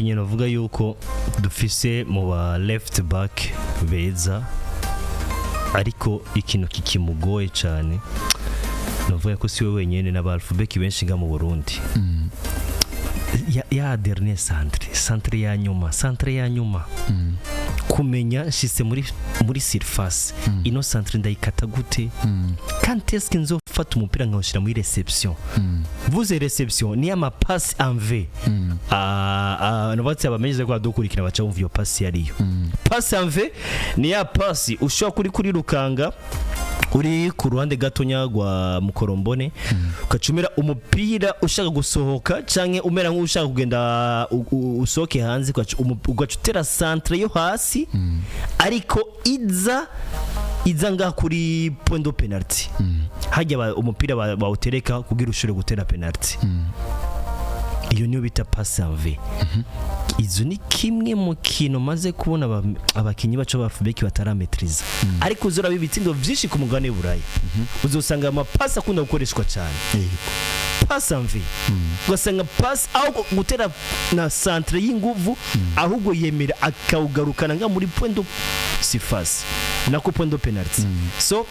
Nkino vuga yuko dufise mu ba left back beza ariko ikintu kikimugoye cyane novuga ko siwe wenyene n'abalfabeki benshi nga mu Burundi ya dernier centre ya nyuma kumenya shise muri surface ino centre ndayikata gute quand est-ce que nzofata umupira nkawushira muri reception vous reception ni ama passe en V nobatse abamenyeze kwa dukurikira baca bumva iyo passe yariyo passe en V ni ya passe ushobora kuri rukanga uri ku ruhande gatonya gwa mukorombone ukacumira umupira ushaka gusohoka canke umera nk'ushaka kugenda usoke hanze ugacutera centre yo hasi ariko iza nga kuri point de penalty hajya umupira bawutereka kugira ushobore gutera penalty iyo niyo bita passe en V izo ni kimwe mu kintu maze kubona abakinyi bacu bafubeki batarametriza ariko uzora bibitsindo vyinshi ku mugane burayi uzosanga ama passe akunda gukoreshwa cyane passe en V ugasanga passe aho gutera na centre y'inguvu ahubwo yemera akawugarukana nga muri point de surface nako point de penalty so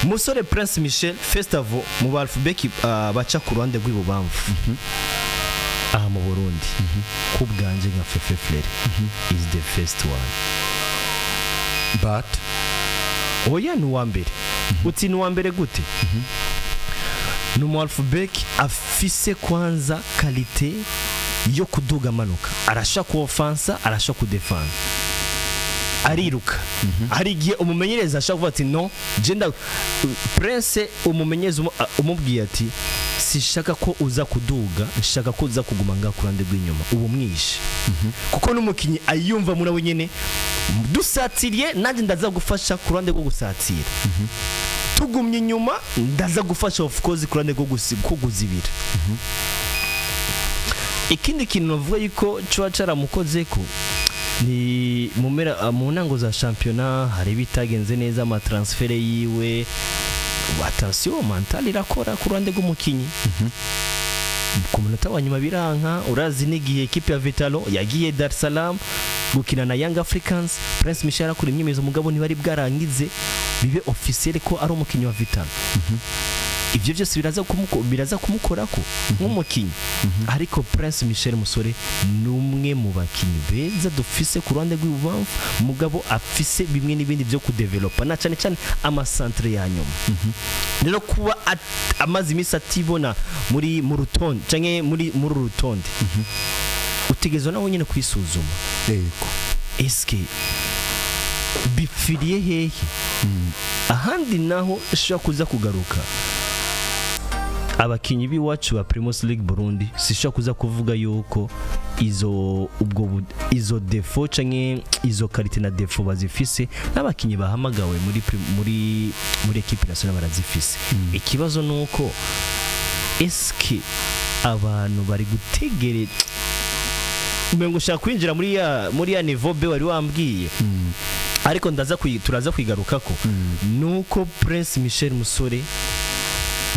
musore Prince Michel Festival mu balfabeki baca ku ruhande rw'ibubamvu mu Burundi kubganje nka Fefe Fleur is the first one but oya ni wambere uti ni wambere gute n'umwalfabeki afise kwanza qualité yo kuduga manuka arashaka ku offense arashaka ku defense ariruka hari gihe umumenyereza ashaka kuvuga ati no genda Prince umumenyereza umubwiye ati sishaka ko uza kuduga nshaka ko uza kuguma nga kurande rw'inyuma ubu mwishe kuko n'umukinyi ayumva muri we nyene dusatiriye nanje ndaza gufasha kurande rwo gusatira tugumye inyuma ndaza gufasha of course kurande rwo kuguzibira ikindi kintu navuga yuko cyo caramukoze ko ni mu ntango za championnat hari bitagenze neza ama transfer yiwe attention mental irakora ku ruhande rw'umukinyi ku munota wa nyuma biranka urazi nigiye equipe ya Vitalo yagiye Dar es Salaam gukina na Young Africans Prince Michel akora imyemezo mugabo ni bari bwarangize bibe officiel ko ari umukinyi wa Vitalo ivyo byose biraza kumukorako nk'umukinyi ariko Prince Michel musore numwe mu bakinyi beza dufise ku ruhande rw'ubumvu mugabo afise bimwe n'ibindi byo kudevelopa na cyane cyane ama centre ya nyuma rero kuba amazi imisi atibona mu rutonde canke muri rutonde utegezo nawe nyine kwisuzuma yego eske bifiriye hehe ahandi naho shaka kuza kugaruka abakinyi biwacu ba Primus League Burundi sisha kuza kuvuga yuko izo defo canke izo qualité na defo bazifise n'abakinyi bahamagawe muri equipe nationale barazifise ikibazo nuko eske abantu bari gutegere umengo ushaka kwinjira muri ya niveau B wari wambwiye ariko turaza kwigarukako nuko Prince Michel musore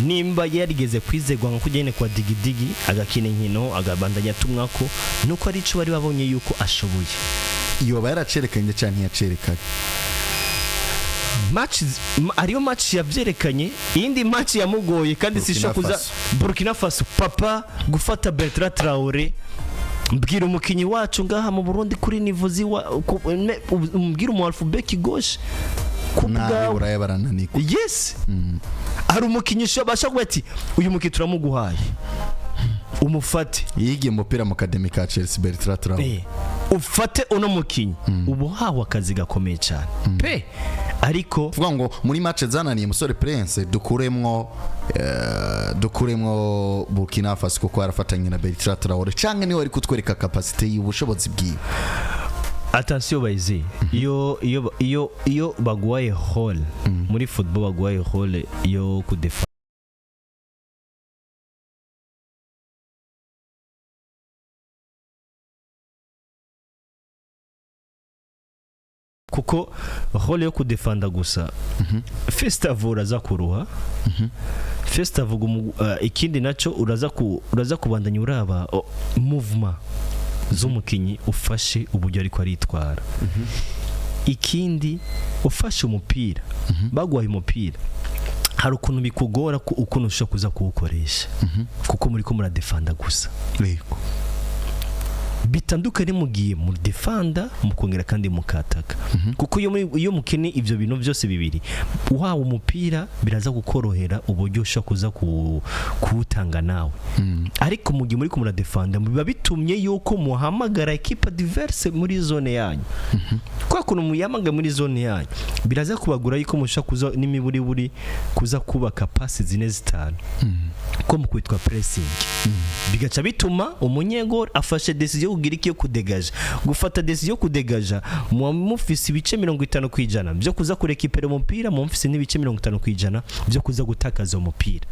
nimba yarigeze kwizegwa nko kujyene kwa digidigi agakina Nkino agabandanya tumwako nuko ari cyo bari babonye yuko ashoboye iyo baracerekanye cyane yacerekanye match ariyo match yabyerekanye iyindi match yamugoye kandi sisho kuza Burkina Faso papa gufata Bertrand Traoré mbwira umukinyi wacu ngaha mu Burundi kuri nivuzi mbwira mu alphabet gauche kubwa uraye barananiko yes hari umukinyisho basha kubati uyu muki turamuguhaye umufate yige mupira mu academy ka Chelsea Bertrand Traoré ufate uno mukinyi ubu hawa akazi gakomeye cyane pe ariko vuga ngo muri match zananiye musore Prince dukuremwo Burkina Faso kuko arafatanye na Bertrand Traoré canke niwe ari kutwereka capacity y'ubushobozi bwiwe attention baize iyo bagwaye hall muri football bagwaye hall yo kudefa kuko hall yo kudefanda gusa Festival aza kuruha Festival ikindi naco uraza kubandanya uraba movement z'umukinyi ufashe uburyo ariko aritwara. Ikindi ufashe umupira bagwaye umupira hari ukuntu bikugora ukuntu ushaka kuza kuwukoresha kuko muri ko muradefanda gusa. Yego. Bitandukanye mugiye mu defanda mukongera kandi mukataka kuko iyo mukene ivyo bintu byose bibiri uhawe umupira biraza gukorohera uburyo ushaka kuza kuwutanga nawe. Ariko mugiye muri ko muradefanda biba bitumye yuko muhamagara equipe diverse muri zone yanyu. Kwa kuno muyamaga muri zone yanyu biraza kubagura yuko mushaka kuza n'imiburi kuza kubaka pasi zine zitanu ko mukwitwa pressing. Bigaca bituma umunyegor afashe decision kugira iki yo kudegaja gufata decision yo kudegaja mufisi ibice 50% byo kuza kurekipera umupira mufisi n'ibice 50% byo kuza gutakaza umupira.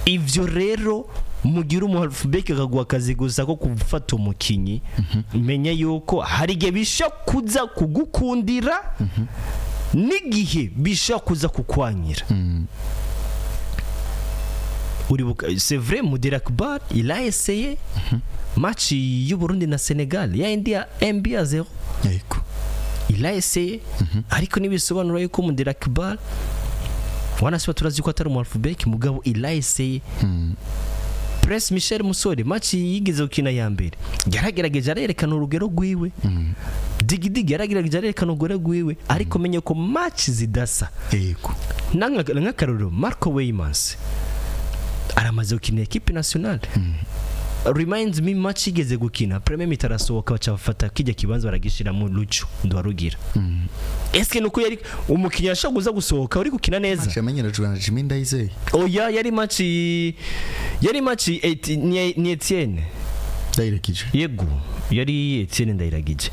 Ivyo rero mugira umuhalfubeke kagwa akazi gusa ko gufata umukinyi menya yuko hari gihe bisha kuza kugukundira n'igihe bisha kuza kukwanyira. C'est vrai, Aboubakar il a essayé match y'u Burundi na Senegal ya India MB à 0. Yego. Il a essayé ariko nibisobanura yuko Aboubakar wanasiba turazi ko atari umuhalfubeke mugabo il a essayé. Prince Michel Musore match yigeze ukina ya mbere yaragerageje arerekana urugero rwiwe. Digidigi yaragerageje arerekana urugero rwiwe ariko menye ko match zidasa. Yego. Nanga karoro Marco Weymans aramaze gukina equipe nationale. Reminds me match igeze gukina premier mitarasohoka bacafata kijya kibanza baragishira mu Lucho ndwarugira. Eske nuko yari umukinya ashaguza gusohoka uri gukina neza. Match yamenyerejwe na Jimmy Ndayizeye. Oya yari match ni Etienne Ndayiragije. Yego yari Etienne Ndayiragije.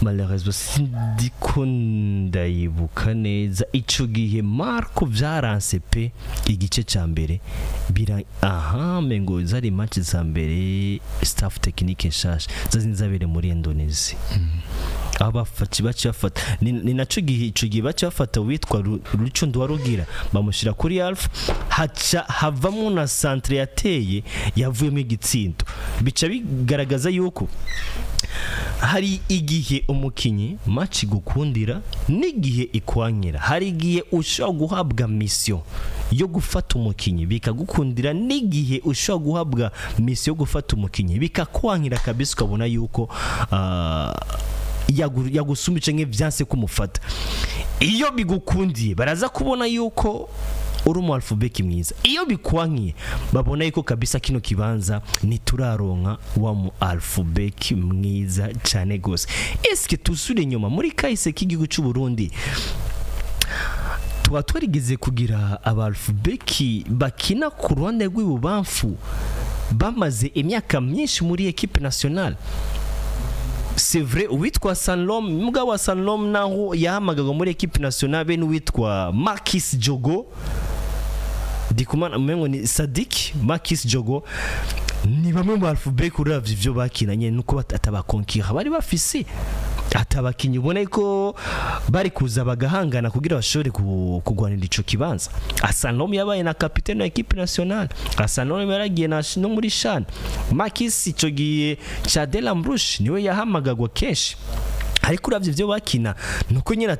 Malheureusement sindiko ndayibuka neza ico gihe Marco vyaranse pe igice ca mbere bira mengo zari match za mbere staff technique nshasha zazinzabere muri Indonesia. Abafati bacafata ni naco gihe ico gihe bacafata witwa Lucho ndwarugira bamushira kuri Alpha haca havamo na centre yateye yavuyemo igitsindo bica bigaragaza yuko hari igihe umukinyi match gukundira n'igihe ikwanyira. Hari igihe ushobora guhabwa mission yo gufata umukinyi bikagukundira n'igihe ushobora guhabwa mission yo gufata umukinyi bikakwanyira kabisa ukabona yuko yagusumbice nk'ivyanse kumufata. Iyo bigukundiye baraza kubona yuko uri umuhalfubeki mwiza. Iyo bikwankiye babona yuko kabisa kino kibanza nituraronka wa muhalfubeki mwiza cyane gose. Eske tusure nyuma muri kahise k'igihugu cy'u Burundi twarigeze kugira abalfubeki bakina ku ruhande rw'ibubamfu bamaze imyaka myinshi muri equipe nationale. C'est vrai uwitwa Sanlom mugabo wa Sanlom naho yahamagaga muri equipe nationale ben uwitwa Marcus Jogo dikumana umengo ni Sadik Marcus Jogo ni bamwe mu alfabeti uravye ivyo bakinanye nuko atabakonkira bari bafise atabakinyi ubona ko bari kuza bagahangana kugira bashobore kugwanira ico kibanza. Asanom yabaye na capitaine wa equipe nationale. Asanom yaragiye no muri Shan. Marcus ico giye cha Delambrush niwe yahamagagwa kenshi. Ariko uravye ivyo bakina nuko nyine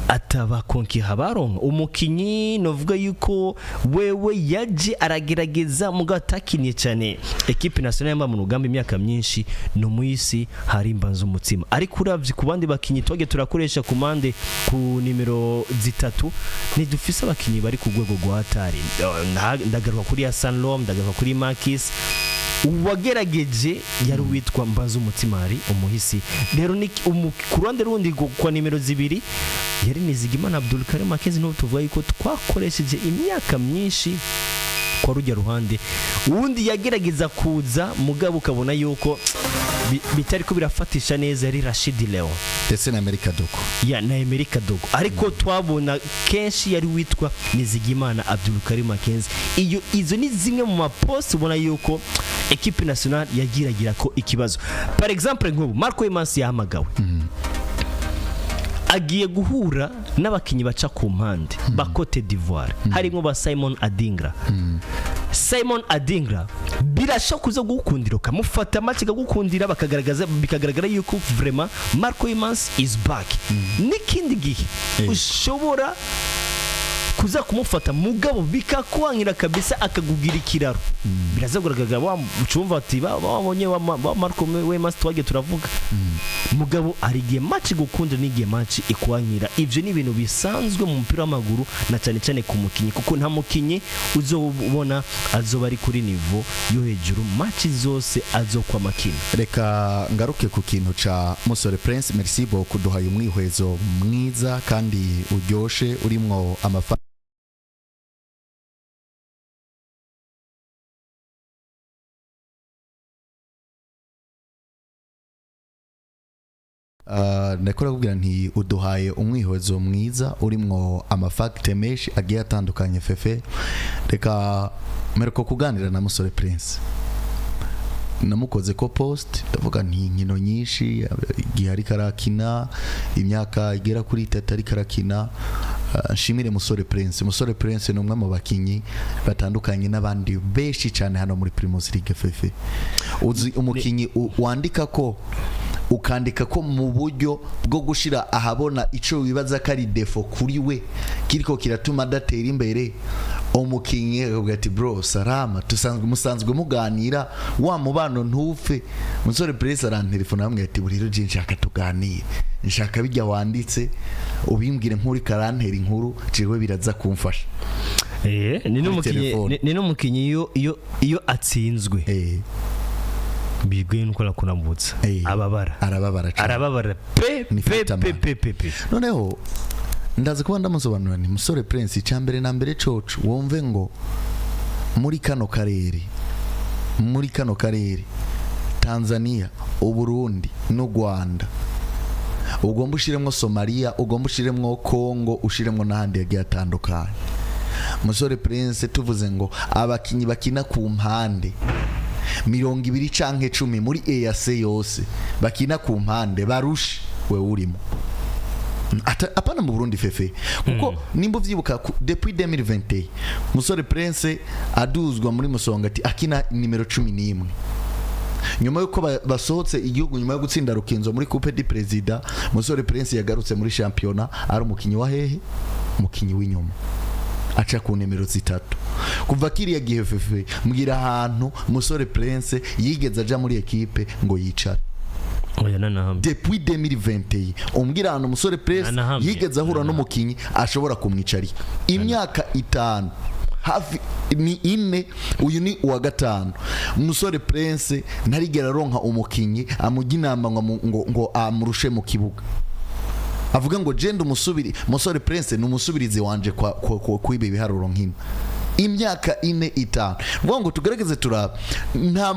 atabakonkiha baronka umukinyi novuga yuko wewe yaje aragerageza mugatakiniye cyane equipe nationale yamba mu rugamba imyaka myinshi no muisi hari imbanza umutsima. Ariko uravye ku bandi bakinyi twage turakoresha kumande ku nimero zitatu ni dufise abakinyi bari ku rwego rwa hatari. Ndagaruka kuri Hassan Lom, ndagaruka kuri Marcus uwagerageje yari witwa Mbanza Umutimari umuhisi. Rero ni kurande rundi kwa nimero zibiri yari Nizigimana Abdulkarim Makenzi no tuvuga yuko twakoresheje imyaka myinshi kwa rujya ruhande. Uwundi yagerageza kuza mugabo ukabona yuko bitari ko birafatisha neza yari Rashid Leo ndetse na America Dogo. Ya na America Dogo ariko twabona kenshi yari witwa Nizigimana Abdulkarim Makenzi. Izo ni zimwe mu mapost ubona yuko equipe nationale yagiragira ko ikibazo. Par exemple nk'ubu Marco Weymans yahamagawe agiye guhura n'abakinyi baca ku mpande ba Cote d'Ivoire harimo ba Simon Adingra. Simon Adingra birashoboka kuza gukundira ukamufata match gukundira bikagaragara yuko vraiment Marco Imans is back. N'ikindi gihe ushobora kuza kumufata mugabo bikakwangira kabisa akagugira ikiraro. Biraza kugaragara ucumva ati babonye wa Marco Imans twage turavuga. Mugabo arigiye match gukundira n'igiye match ikwankira. Ivyo ni ibintu bisanzwe mu mupira w'amaguru na cyane cyane ku mukinyi kuko nta mukinyi uzobona azoba ari kuri niveau yo hejuru match zose azokwa makina. Reka ngaruke ku kintu ca Musore Prince. Merci beaucoup duhaye umwihwezo mwiza kandi uryoshe urimwo amafaranga nakora kubwira nti uduhaye umwihwezo mwiza urimwo amafakte menshi agiye atandukanye fefe. Reka mereko kuganira na Musore Prince namukoze ko post ndavuga nti Nkino nyinshi igihe ari karakina imyaka igera kuri 3 ari karakina. Nshimire Musore Prince. Musore Prince ni umwe mu bakinyi batandukanye n'abandi benshi cyane hano muri Primus League fefe. Uzi umukinyi wandika ko ukandika ko mu buryo bwo gushira ahabona ico wibaza kari defo kuri we kiriko kiratuma datera imbere. Umukinyi avuga ati bro salama musanzwe muganira wa mubano ntufe. Musore Prince arantelefona amwe ati buriro je nshaka tuganire nshaka bijya wanditse ubimbwire nkuri karantera inkuru jewe biraza kumfasha. Ni n'umukinyi iyo atsinzwe bigwe nuko nakunambutsa arababara pe. Noneho ndaza kuba ndamusobanura ni Musore Prince cyambere na mbere coco wumve ngo muri kano karere Tanzania, Uburundi n'u Rwanda, ugomba ushiremwo Somalia, ugomba ushiremwo Kongo, ushiremwo n'ahandi yagiye atandukanye. Musore Prince tuvuze ngo abakinyi bakina ku mpande 20 canke 10 muri EAC yose bakina ku mpande barusha we urimo. Apana mu Burundi fefe kuko nimba vyibuka depuis 2020 Musore Prince aduzwa muri Musongati akina nimero 11. Nyuma yuko basohotse igihugu nyuma yo gutsinda Rukinzo muri Coupe du President, Musore Prince yagarutse muri championnat ari umukinyi wa hehe, umukinyi w'inyuma aca ku nimero 3. Kuva kiriya gihe fefe mbwira ahantu Musore Prince yigeze aja muri equipe ngo yicara. Depuis 2020 umbwira ahantu Musore Prince yigeze ahura n'umukinyi ashobora kumwicarika imyaka 5 hafi ni 4 uyu ni uwa 5. Musore Prince narigera ronka umukinyi amuginamba ngo amurushe mu kibuga avuga ngo je ndumusubiri. Musore Prince numusubirize wanje kwa ibe biharuro nkino imyaka 4-5 ngo tugerageze nta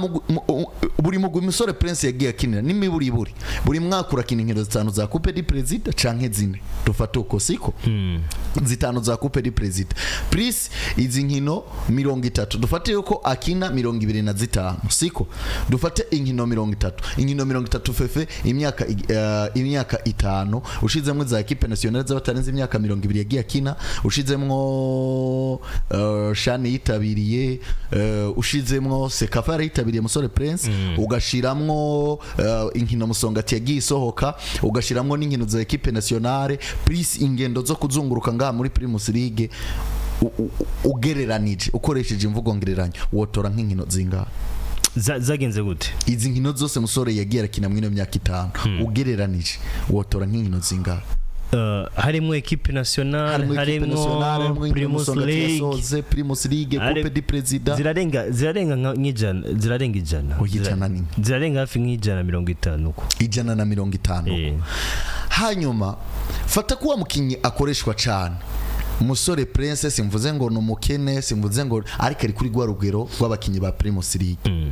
buri mugwi Musore Prince yagiye akinira n'imiburi buri mwaka urakina inkino 5 za Coupe du President canke 4 dufata uko siko 5 za Coupe du President plus izi nkino 30 dufate yuko akina 25 siko dufate inkino 30 fefe imyaka 5 ushizemwe za equipe nationale z'abatarenze imyaka 20 yagiye akina ushizemwo Shani yitabiriye ushizemwo Sekafara yitabiriye Musore Prince ugashiramwo inkino Musongati yagiye isohoka ugashiramwo n'inkino za equipe nationale plus ingendo zo kuzunguruka ngaha muri Primus League ugereranije ukoresheje imvugo ngereranyo wotora nk'inkino zingaha zagenze gute izi nkino zose Musore yagiye arakina mwino myaka 5 ugereranije wotora nk'inkino zingaha harimo equipe nationale harimo Primus League Coupe du President zirarenga nk'ijana zirarenga hafi nk'ijana 50 uko 150. Hanyuma fata kuwa mukinyi akoreshwa cyane Musore Prince simvuze ngo numukene simvuze ngo ariko ari kuri gwa rugero rw'abakinyi ba Primus League.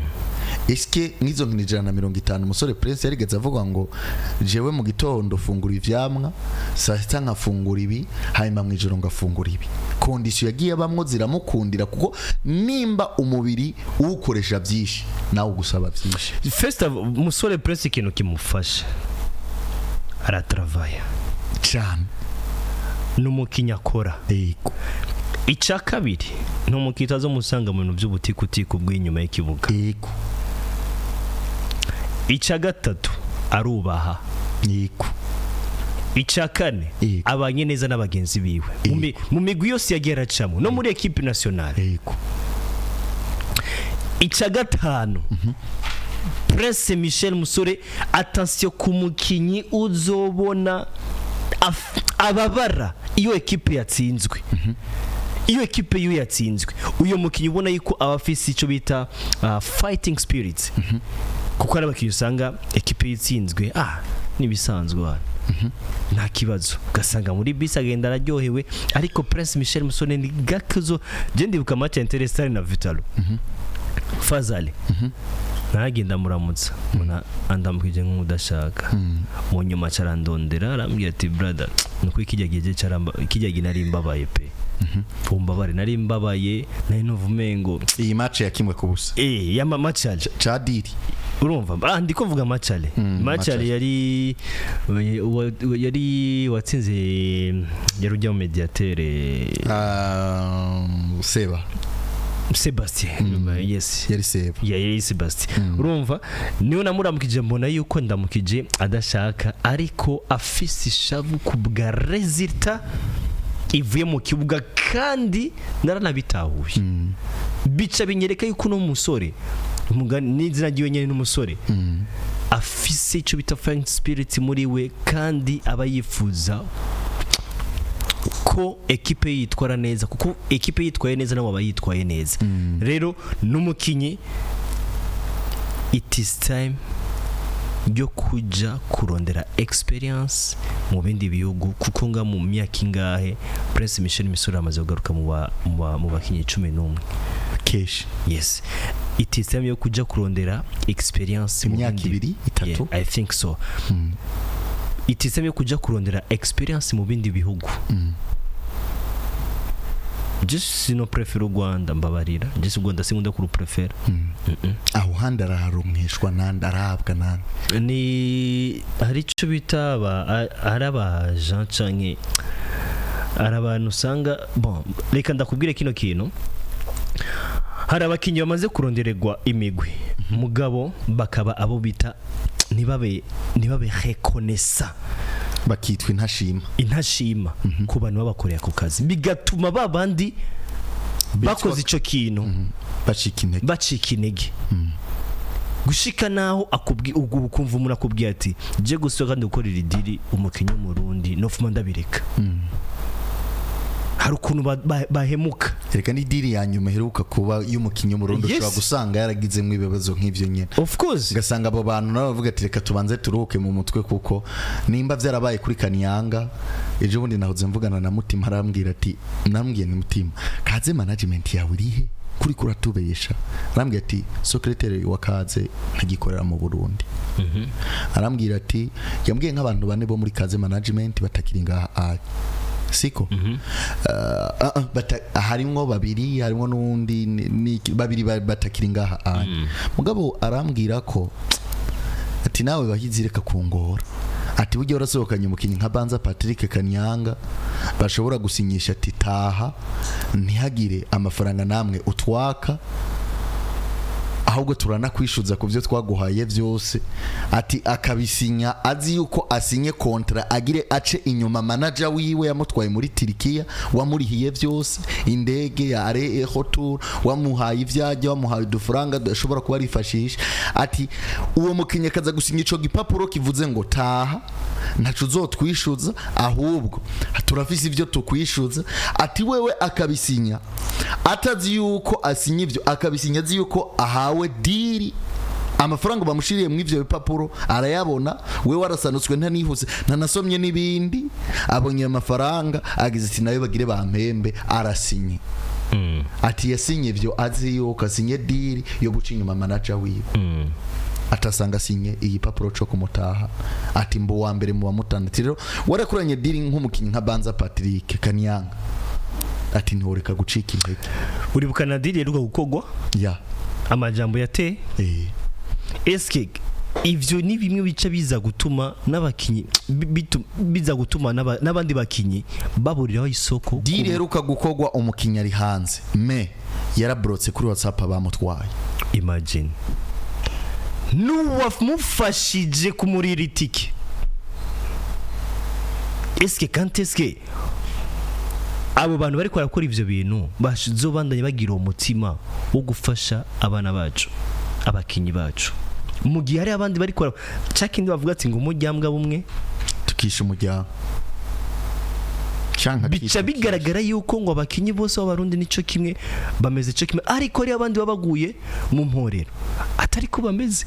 Eske ngizo nk'ijana 50 Musore Prince yarigeze avuga ngo jewe mu gitondo fungura ivyamwa saa 7 nkafungura ibi hanyuma mu ijoro ngafungura ibi. Condition yagiye abamwo ziramukundira kuko nimba umubiri uwukoresha byinshi nawe ugusaba byinshi. First of Musore Prince ikintu kimufasha aratravaye cyane n'umukinya akora icya kabiri no mukitazo musanga mu bintu by'ubutikuti bw'inyuma y'ikibuga. Yego. Icya gatatu arubaha. Yego. Icya kane abanye neza n'abagenzi biwe mu migwi yose yagera acamo no muri equipe nationale. Yego. Icya gatanu Prince Michel Musore, attention ku mukinyi uzobona ababara iyo equipe yatsinzwe. Iyo equipe yo yatsinzwe uyo mukinyi ubona yuko abafisi ico bita fighting spirits. Kuko ari abakinyi usanga equipe yitsinzwe nibisanzwe wana. Nta kibazo gasanga muri bisi agenda araryohewe, ariko Prince Michel Musone ni gakuzo je ndibuka match Interestare na Vitalo. Fazali naragenda muramutsa muna andamukije nk'udashaka mu nyuma carandondera arambwira ati brother nuko ikijagiye caramba ikijagi nari mbabaye pe umbabare nari mbabaye nari nuvumengo iyi match yakimwe kubusa ya match cadiri urumva ndiko vuga Machale. Machale yari watsinze yarujya mu mediateur Sebastien. Yes, yari Seba. Yari Sebastien. Urumva niyo namuramukije mbona yuko ndamukije adashaka, ariko afise ishavu kubwa resulta ivuye mu kibuga kandi naranabitahuye. Bica binyereka yuko no musore umugani n'izina giwe nyene n'umusore afise ico bita fighting spirit muri we, kandi aba yifuza ko equipe yitwara neza, kuko equipe yitwaye neza nabo bayitwaye neza. Rero numukinyi it is time yo kuja kurondera experience mu bindi bihugu, kuko nga mu myaka ingahe Prince Michel Musore amaze kugaruka mu bakinyi 11 kesh. Yes, it is time yo kuja kurondera experience mu bindi 2-3. Yeah, I think so. It is time yo kuja kurondera experience mu bindi bihugu. Just sino prefero Rwanda mbabarira, just Rwanda singunda kuru prefera. Aho handara harumwishwa nandarabwa nan. Ni hari cyo bitaba araba Jean canke arabantu usanga bon reka ndakubwire kino kintu. Hari abakinyi bamaze kurondererwa imigwi mugabo bakaba abo bita nibabe reconnaissant, bakitwa intashima ku bantu babakorera ku kazi, bigatuma babandi bakoze ico kintu bacika intege gushika naho akubwi ubwo kumva umuntu akubwiye ati je gusoka ndukorera idiri umukinyi w'umurundi no fuma ndabireka. Hari ukuntu bahemuka. Reka ni diri ya nyuma heruka kuba y'umukinyi w'umurundi ushobora gusanga yaragize mu ibibazo nk'ivyo nyene. Of course gasanga abo bantu nabo bavuga ati reka tubanze turuke mu mutwe, kuko nimba vyarabaye kuri Kanyanga ejo bundi nahoze mvugana na Mutima arambwira ati nambwiye ni Mutima kaze management yawe irihe kuri kuratubesha. Arambwira ati secretary wa kaze ntagikorera mu Burundi. Arambwira ati yambwiye nk'abantu bane bo muri kaze management batakiri ngaha siko. Harimwo babiri, harimwo n'undi babiri batakiri ngaha mugabo arambwira ko ati nawe bahizireka kungora, ati buryo urasohokanye umukinyi nka Banza Patrick Kanyanga bashobora gusinyisha ati taha ntihagire amafaranga namwe utwaka, ahubwo turanakwishuza ku byo twaguhaye byose. Ati akabisinya azi yuko asinye kontra agire ace inyuma manager wiwe yamutwaye muri Turikiya wamurihiye byose, indege ya are hotel wamuhaye ivyajya wamuhaye udufaranga dashobora kuba rifashisha. Ati uwo mukinye kaza gusinya ico gipapuro kivuze ngo taha ntacu uzotwishuza, ahubwo turafise ivyo tukwishuza. Ati wewe akabisinya atazi yuko asinye ivyo, akabisinya azi yuko ahawe diri amafaranga bamushiriye mu ivyo bipapuro arayabona, we warasanutswe ntanihuse ntanasomye n'ibindi, abonye amafaranga agize ati nayo bagire bampembe arasinye. Ati yasinye ivyo azi yuko asinye diri yo guca inyuma manager wiwe. Atasanga sinye iyi papuro cyo kumutaha. Ati mbo wa mbere mu bamutandati rero warakuranye diri nk'umukinyi nka Banza Patrick Kanyanga. Ati ntoreka gucika intege. Uri bukana diri yeruka gukogwa amajambo yate eske ivyo ni bimwe bica biza gutuma n'abakinyi biza gutuma n'abandi bakinyi baburiraho isoko. Diri heruka gukogwa umukinyi ari hanze me yarabrotse kuri WhatsApp abamutwaye. Imagine n'uwamufashije kumurira itike. Eske abo bantu bari kwarakora ivyo bintu bazobandanye bagira umutima wo gufasha abana bacu, abakinyi bacu, mu gihe hari abandi bari kwara cakindi bavuga ati ngo umujyambwa bumwe tukisha umujya bica bigaragara yuko ngo abakinyi bose b'abarundi nico kimwe bameze cyo kimwe, ariko ari abandi babaguye mu mporero atari ko bameze,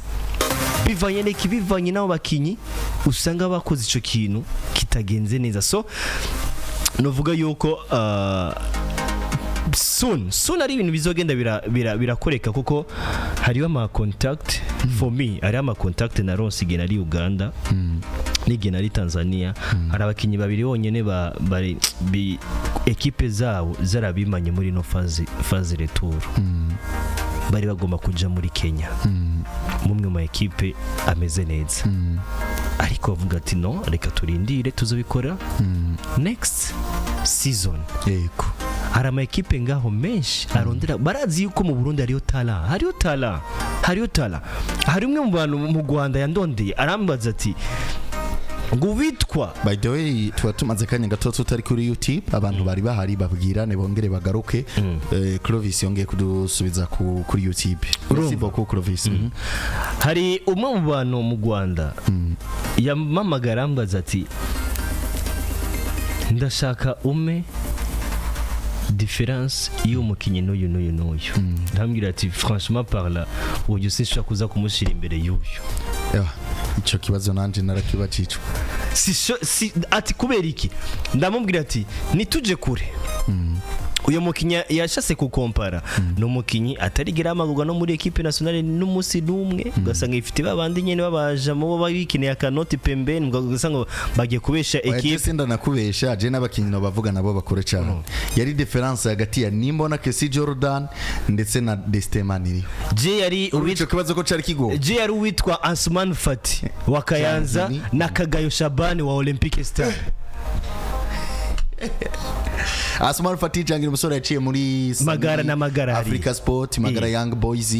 bivanye nabo bakinyi usanga bakoze ico kintu kitagenze neza. So novuga yuko soon ari ibintu bizogenda birakoreka kuko hariho ama contact for me, ari ama contact na Ronsi gena ari Uganda n'igena ari Tanzania. Hari abakinyi babiri bonyene bari equipe zabo zarabimanye muri no phase retour. Bari bagomba kuja muri Kenya mumwe mu equipe ameze neza, ariko bavuga ati no, reka turindire tuzobikora next season. Yego hari ama equipe ngaho menshi arondera, barazi yuko mu Burundi hariyo tala. Hari umwe mu bantu mu Rwanda yandondeye arambaza ati ngo witwa, by the way tuba tumaze kanya gato tutari kuri YouTube, abantu bari bahari babwirane bongere bagaruke. Clovis yongeye kudusubiza kuri YouTube. Merci beaucoup Clovis. Hari umwe mu bantu mu Rwanda yamamagara ambaza ati ndashaka ume différence y'umukinyi n'uyu ndambwira ati franchement parla uyu sinshaka kuza kumushira imbere y'uyu. Ico kibazo nanje narakibacicwa ati kubera iki, ndamubwira ati nituje kure. Uyo mukinya yashase kukompara no mukinyi atari amagurwa no muri equipe nationale n'umusi numwe, ugasanga ifite babandi nyene babaja mu babikineye akanoti pembeni, ugasanga bagiye kubesha equipe. Sinda nakubesha je n'abakinyi no bavuga nabo bakore cyane. Yari difference hagati ya Nimbona Kesi Jordan ndetse na Destemaniri. Je yari ubico kibazo ko cari kigo. Je yari witwa Ansman Fati wa Kayanza na Kagayo Shabani wa Olympic Star. Asmar Fati jangira umusore yaciye muri Magara Africa Sport, Magara Young Boys,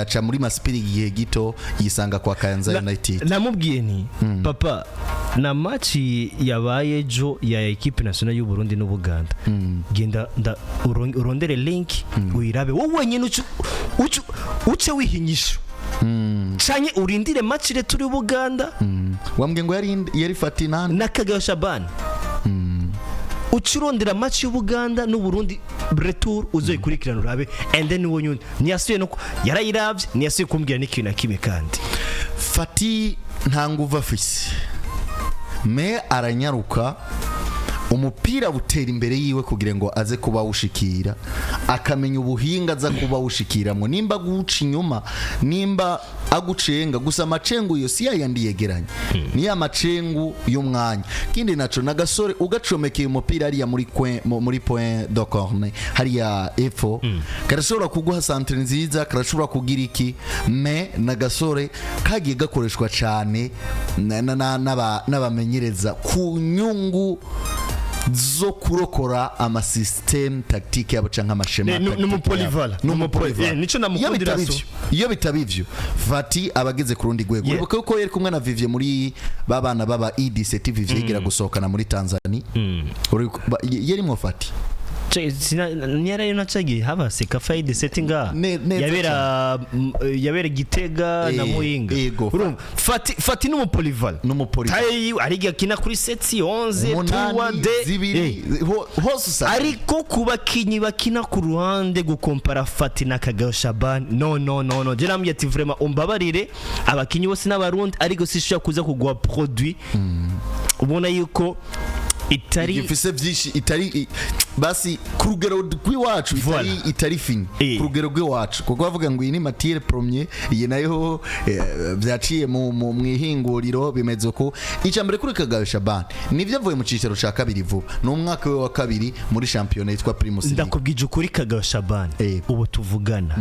cha muri Maspiri gihe gito yisanga kwa Kayanza United. Namubwiye ni papa na match yabaye jo ya equipe nationale y'u Burundi n'u Buganda. Genda urondere link uyirabe wowe nyine uce wihinyisha. Chanye urindire match re turi Buganda. Wambwe ngo yari Fati na Kagayo Shabani. Uchirondera match y'Ubuganda n'u Burundi retour uzoyikurikirana urabe, and then wonyune niyasuye no yarayiravye niyasuye kumbwira n'ikintu nakime kandi Fati nta nguva afise me aranyaruka umupira butera imbere yiwe kugira ngo aze kuba ushikira, akamenya ubuhinga aza kuba ushikiramo, nimba guca inyuma nimba agucenga gusa amacengu yo si yayandi yegeranye ni ya macengu y'umwanya. Kindi naco nagasore ugacomekeye umupira ari ya muri point de corner hari ya efo karashobora kuguha centre nziza, karashobora kugira iki me nagasore kagiye gakoreshwa cyane n'abamenyereza ku nyungu zo kurokora ama system tactique yabo canka amashema n'umupolivala nico namukundira so iyo bitabivyo Fati abageze ku rundi gwego uribuka ko yari kumwe na Vivye muri babana baba E17 Vivye igira gusohokana muri Tanzania yari mu Fati nyara yonacagi haba sekafaide settinga yabera Gitega na Muyinga. Fati n'umupolival tayi ariga kina kuri seti 11 3D hose ariko kubakinyi bakina ku ruhande gukompara Fati na Kagayo Shaban no je namye ati vraiment umbabarire abakinyi bose n'abarundi ariko sishaka kuza kugwa produit ubona yuko itari ifise byinshi itari basi ku rugero rw'iwacu itari fini ku rugero rw'iwacu kuko bavuga ngo iyi ni matière première iyi nayo byaciye mu ihinguriro bimeze ko icambere kuri Kagayo Shaban nivyo avuye mu cicaro ca kabiri vuba n'umwaka we wa kabiri muri championnat yitwa Primus League. Ndakubwije ukuri Kagayo Shaban ubu tuvugana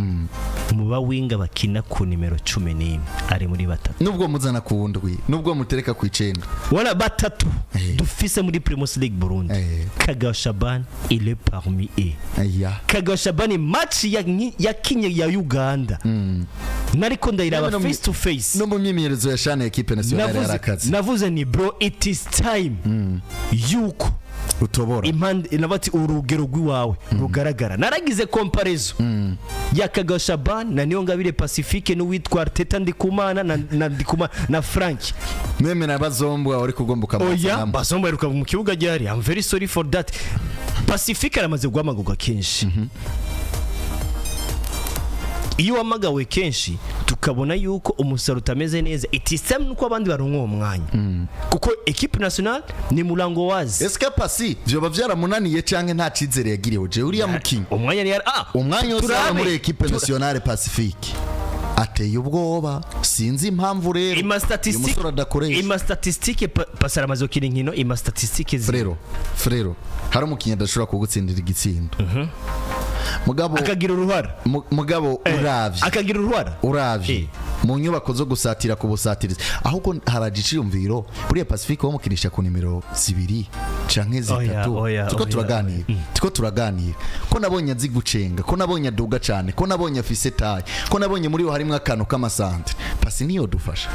mu bawinga bakina ku nimero 11 ari muri batatu nubwo muzana ku wundwi nubwo mutereka ku 9 wala batatu dufise muri Primus League Burundi Kagayo Shaban il est parmi eux. Kagayo Shaban match ya kinye ya Uganda nariko ndayiraba face to face no mu myimenyerezo ya shane equipe nationale yarakaze navuze ni bro it is time yuko utobora impande nabati urugero rw'iwawe rugaragara naragize comparison ya Kagayo Shaban na Niyongabire Pacifique n'uwitwa Arteta Ndikumana na Ndikumana na Frank meme na bazombwa uri kugomboka oya bazombwa iruka mu kibuga ryari I'm very sorry for that. Pacifique aramaze guhamagurwa kenshi iyo wamagawe kenshi tukabona yuko umusaro utameze neza itisem nuko abandi baronka uwo mwanya kuko equipe nationale ni mulango wazi eske pasi byo byaramunaniye canke nta cizere yagiriwe je uriya mukinyi umwanya ni umwanya usaba muri equipe nationale Pacifique ateye ubwoba sinzi impamvu rero ima statistique pasara mazokiri nkino ima statistique frero hari umukinyi adashobora kugutsindira igitsindo mugabo akagira uruhara mugabo akagira uravye mu nyubako zo gusatira ku busatirizi ahubwo haragiciyumviro buriya Pacifique wo mukinisha ku nimero 2 canke 3 tiko turaganira ko nabonye azi gucenga ko nabonye aduga cyane ko nabonye afise taye ko nabonye muri ho harimo akantu k'amasantre pasi niyo dufasha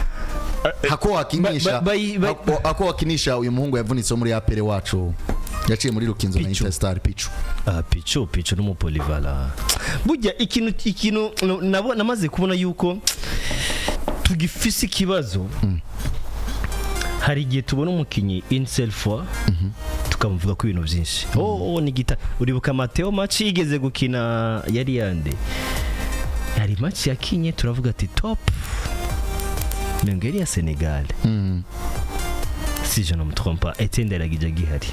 hako wakinisha uyu muhungu yavunitse muri apere wacu yaciye muri Rukinzo na Interstar Pichu n'umupolivala burya ikintu namaze kubona yuko tugifise ikibazo hari igihe tubona umukinyi une seule fois tukamuvuga ku bintu byinshi ni gita uribuka Mateo match yigeze gukina yari yande yari match yakinye turavuga ati top Mengeri ya Senegal si je ne me trompe pas Etienne Delagija gihari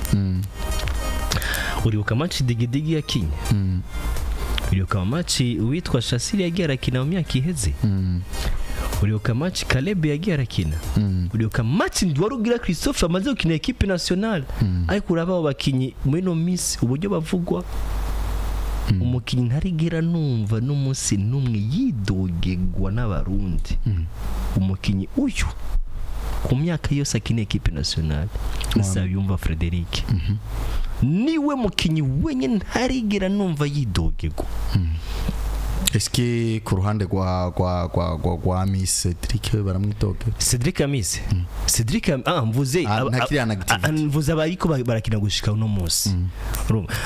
uribuka match digidigi yakinye uribuka match witwa Shasiri yagiye arakina mu myaka iheze uribuka match Caleb yagiye arakina uribuka match ndwarugira Christophe amaze gukina equipe nationale ariko uraba bakinyi muri no miss uburyo bavugwa umukinyi ntarigera numva n'umunsi numwe yidogegwa n'abarundi umukinyi uyu ku myaka yose akina equipe nationale Nsabiyumva Frederic niwe mukinyi wenye ntarigera numva yidogegwa eske ku ruhande gwa Miss Cedric baramwitoke Cedric Amis Cedric mvuze mvuze abariko barakina gushika uno munsi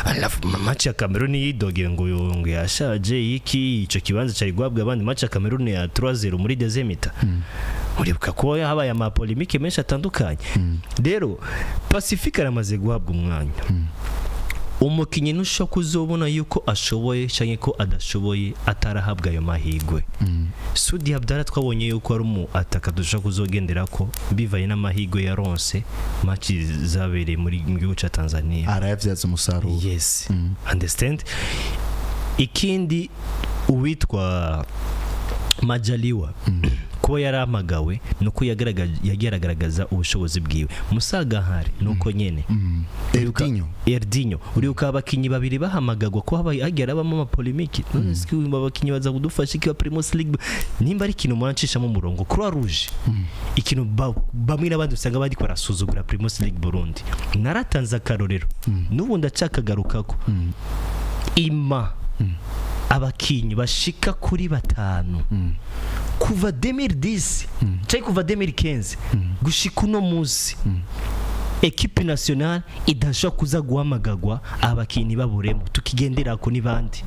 alafu match ya Cameroon yidogeye ngo yashaje iki ico kibanza cyari gwabwa abandi match ya Cameroon ya 3-0 muri dezemita uribuka ko habaye ama polemique menshi atandukanye rero Pacifique aramaze guhabwa umwanya umukinyi nusho kuzobona yuko ashoboye cyane ko adashoboye atarahabwa ayo mahigwe Sudi Abdallah twabonye yuko ari mu ataka dusha kuzogendera ko bivaye n'amahigwe ya ronse match zabere muri gihugu ca Tanzania arayavyaza umusaruro yes understand ikindi uwitwa Majaliwa kuba yaramagawe nuko yagaragaza ubushobozi bwiwe Musaga hari nuko nyene Erdinho uriuka abakinyi babiri bahamagagwa ko hagera abamo ama polemique none ski abakinyi baza kudufasha ikiwa Primus League nimba ari kintu mwancisha mu murongo Croix Rouge ikintu bamwe n'abandi usanga bari ko rasuzugura Primus League Burundi naratanza karorero nubu ndacakagarukako ima abakinyi bashika kuri batanu kuva 2010 cyangwa kuva 2015 gushika uno munsi equipe nationale idashaka kuza guhamagagwa abakinyi baburemo tukigendera ko nibandi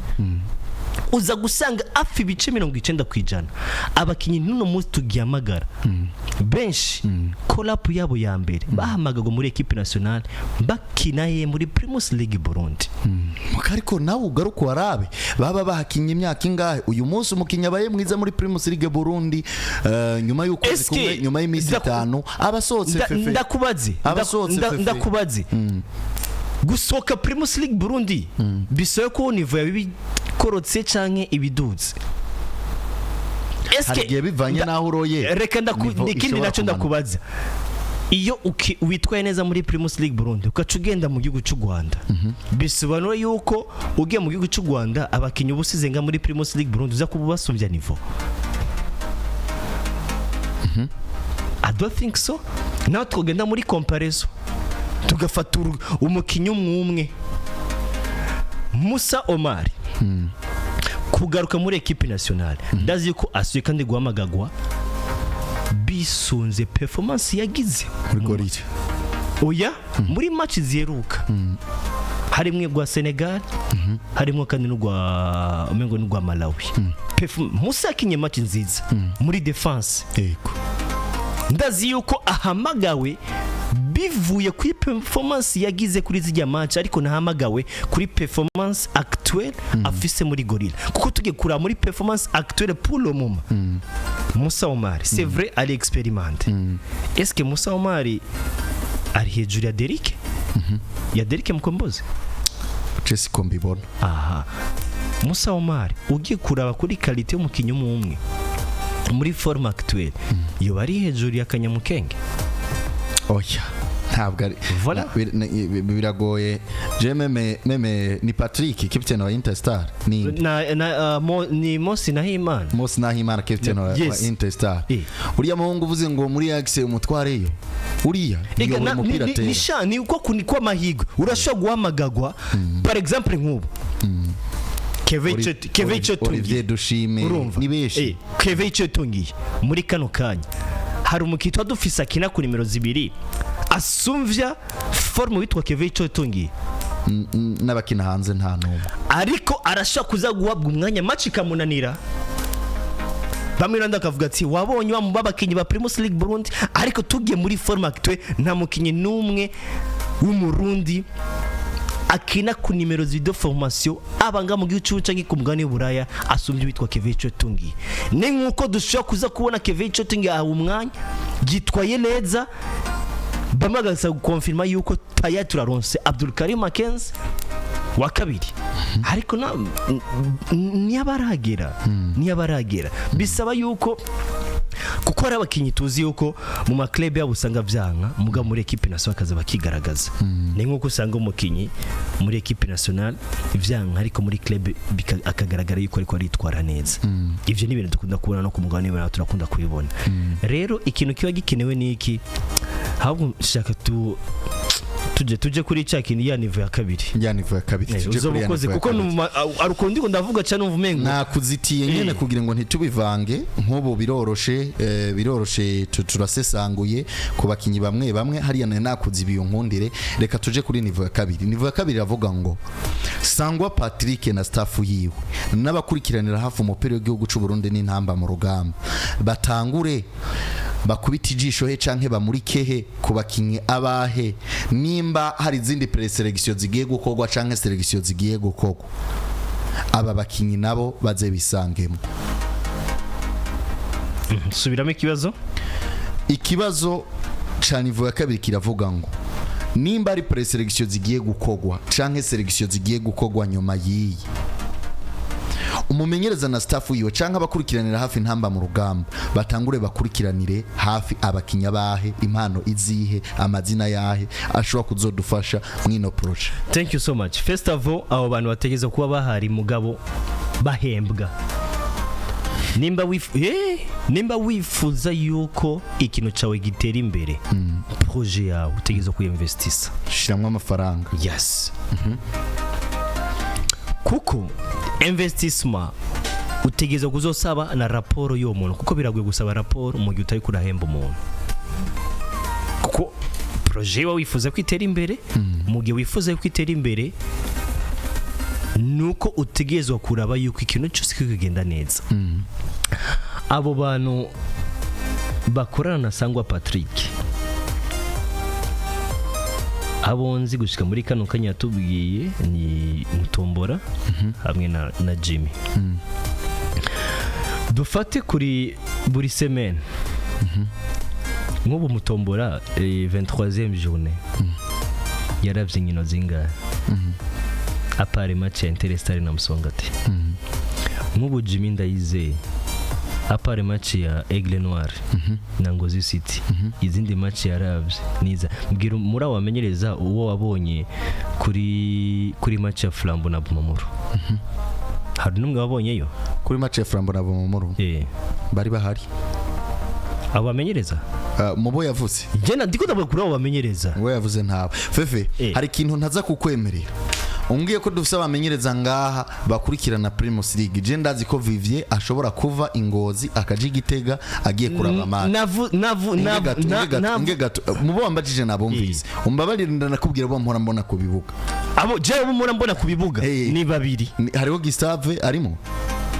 uza gusanga afi ibice 90% abakinyi nuno munsi tugiyamagara benshi collab yabo ya mbere bahamagagwa muri equipe nationale bakinaye muri Primus League Burundi mukariko nawe ugaruko warabe baba bahakinye imyaka ingahe uyu munsi umukinya baye mwiza muri Primus League Burundi nyuma yuko zikumwe nyuma y'imisi 5 abasohotse fefe ndakubaze gusohoka Primus League Burundi bisoye ko niveau yabikorotse canke ibiduze. Eske bivanye naho uroye reka ikindi naco ndakubaza iyo witwaye neza muri Primus League Burundi ukaca ugenda mu gihugu cy'u Rwanda bisobanura yuko ugiye mu gihugu cy'u Rwanda abakinyi ubusize nga muri Primus League Burundi uza kuba basumbya niveau. I don't think so. Naho twogenda muri comparison tugafata umukinyi umwe Musa Omar kugaruka muri equipe nationale ndazi ko asuye kandi guhamagagwa bisunze performance yagize muri Gorilla. Oya muri match ziheruka harimwe gwa Senegal harimo kandi n'ugwa umengo n'ugwa Malawi. Musa kinye match nziza muri defense. Yego ndazi yuko ahamagawe bivuye kuri performance yagize kuri zijya match ariko nahamagawe kuri performance actuelle afise muri Gorilla kuko tugiye kura muri performance actuelle pour le moment. Musa Omar c'est vrai à l'expérimente. Est-ce que Musa Omar ari hejuru ya Derrick? Ya Derrick Mkombozi Jesse Kombibona. Aha Musa Omar ugiye kuraba kuri qualité y'umukinyi umwe muri forme actuelle yo bari hejuru ya Kanyamukenge. Oya ntabwo ari voilà biragoye. Je meme ni Patrick captain wa Interstar ni ni Mosi Nahimana captain wa Interstar. Uriya muhungu uvuze ngo muri Axe umutwareyo uriya iyo umupira tera ni uko kunikwa mahigo urashobora guhamagagwa par exemple nk'ubu Kevicho Olivier Dushime ni beshi Kevicho tungiye muri kano kanya hari umukitwa dufise akina ku nimero 2 asumvya forme witwa Kevicho tungiye n'abakina hanze nta numwe ariko arashaka kuza guhabwa umwanya match kamunanira. Bamwiranda akavuga ati wabonye wa mubabakinyi ba Primus League Burundi ariko tugiye muri forme actuelle nta mukinyi numwe w'umurundi akina ku nimero de formation abanga mu gihugu cy'ubucangi ku mugani w'Uburaya asumbye witwa Kevicho Tungi. Ni nkuko dushobora kuza kubona Kevicho Tungi aho umwanya gitwaye neza bamagasa gukonfirma yuko taya turaronse Abdul Karim Makenzi wa kabiri ariko niyabaragera bisaba yuko kuko ari abakinyi tuzi yuko mu maklebe yabo usanga vyanka muga muri equipe nationale kaza bakigaragaza. Ni nkuko usanga umukinyi muri equipe nationale vyanka ariko muri club akagaragara yuko ariko aritwara neza. Ivyo ni ibintu dukunda kubona no ku mugani w'Imana turakunda kubibona. Rero ikintu kiba gikenewe ni iki ahubwo shaka tuje kuri cya kintu ya niveau ya kabiri tuje kuri ya niveau kuko arukundi ngo ndavuga cyane umvumengo nakuzitiye nyene kugira ngo ntitubivange nk'ubu biroroshe turasesanguye ku bakinyi bamwe hariya nakuzibiye nkundire. Reka tuje kuri niveau ya kabiri avuga ngo Sangwa Patrick na staff yiwe n'abakurikiranira hafi umupira w'igihugu cy'u Burundi n'intamba mu rugamba batangure bakubita ijisho he canke bamurikehe ku bakinyi abahe nimba hari izindi preselection zigiye gukorwa canke selection zigiye gukorwa aba bakinyi nabo baze bisangemo. Subiramo ikibazo ca niveau ya kabiri kiravuga ngo nimba ari preselection zigiye gukorwa canke selection zigiye gukorwa nyuma yiyi umumenyereza na staff yiwe canka bakurikiranira hafi intamba mu rugamba batangure bakurikiranire hafi abakinya bahe impano izihe amazina yahe ashobora kuzodufasha mwino project. Thank you so much. First of all abo bantu bategeza kuba bahari mugabo bahembwa nimba wifuza yuko ikintu cawe gitera imbere projet yawe utegeza kuinvestisa shiramwe amafaranga. Yes. Kuko investissement utegeza kuzosaba na raporo yo muntu kuko biragoye gusaba raporo mu gihe utari kurahemba umuntu kuko projet wa wifuza kwitera imbere mu gihe wifuza kwitera imbere nuko utegezwa kuraba yuko ikintu cyose kigenda neza. Abo bantu bakorana na Sangwa Patrick abonzi gushika muri kano kanya yatubwiye ni Mutombora hamwe na Jimmy. Dufate kuri buri semaine nk'ubu Mutombora 23e journée yaravye inkino zingahe apare match ya Interestari na Musongati nk'ubu Jimmy Ndayizeye apare match ya Aigle Noir na Ngozi City izindi match yaravye niza mbwira muri wamenyereza uwo wabonye kuri match ya Flambo na Bumamuro hari numwe wabonyeyo kuri match ya Flambo na Bumamuro bari bahari abamenyereza mubo yavuze jena ndiko ndavuga kuri abamenyereza we yavuze ntawe fefe hari ikintu ntaza kukwemerera umbwiye ko dufise abamenyereza ngaha bakurikirana Primus League je ndazi ko Vivier ashobora kuva Ingozi akaje Gitega agiye kuraba match mubo wambajije nabumvise umbabarira ndanakubwira bo mpora mbona ku bibuga abo je bo mpora mbona ku bibuga ni babiri hariho Gustave arimo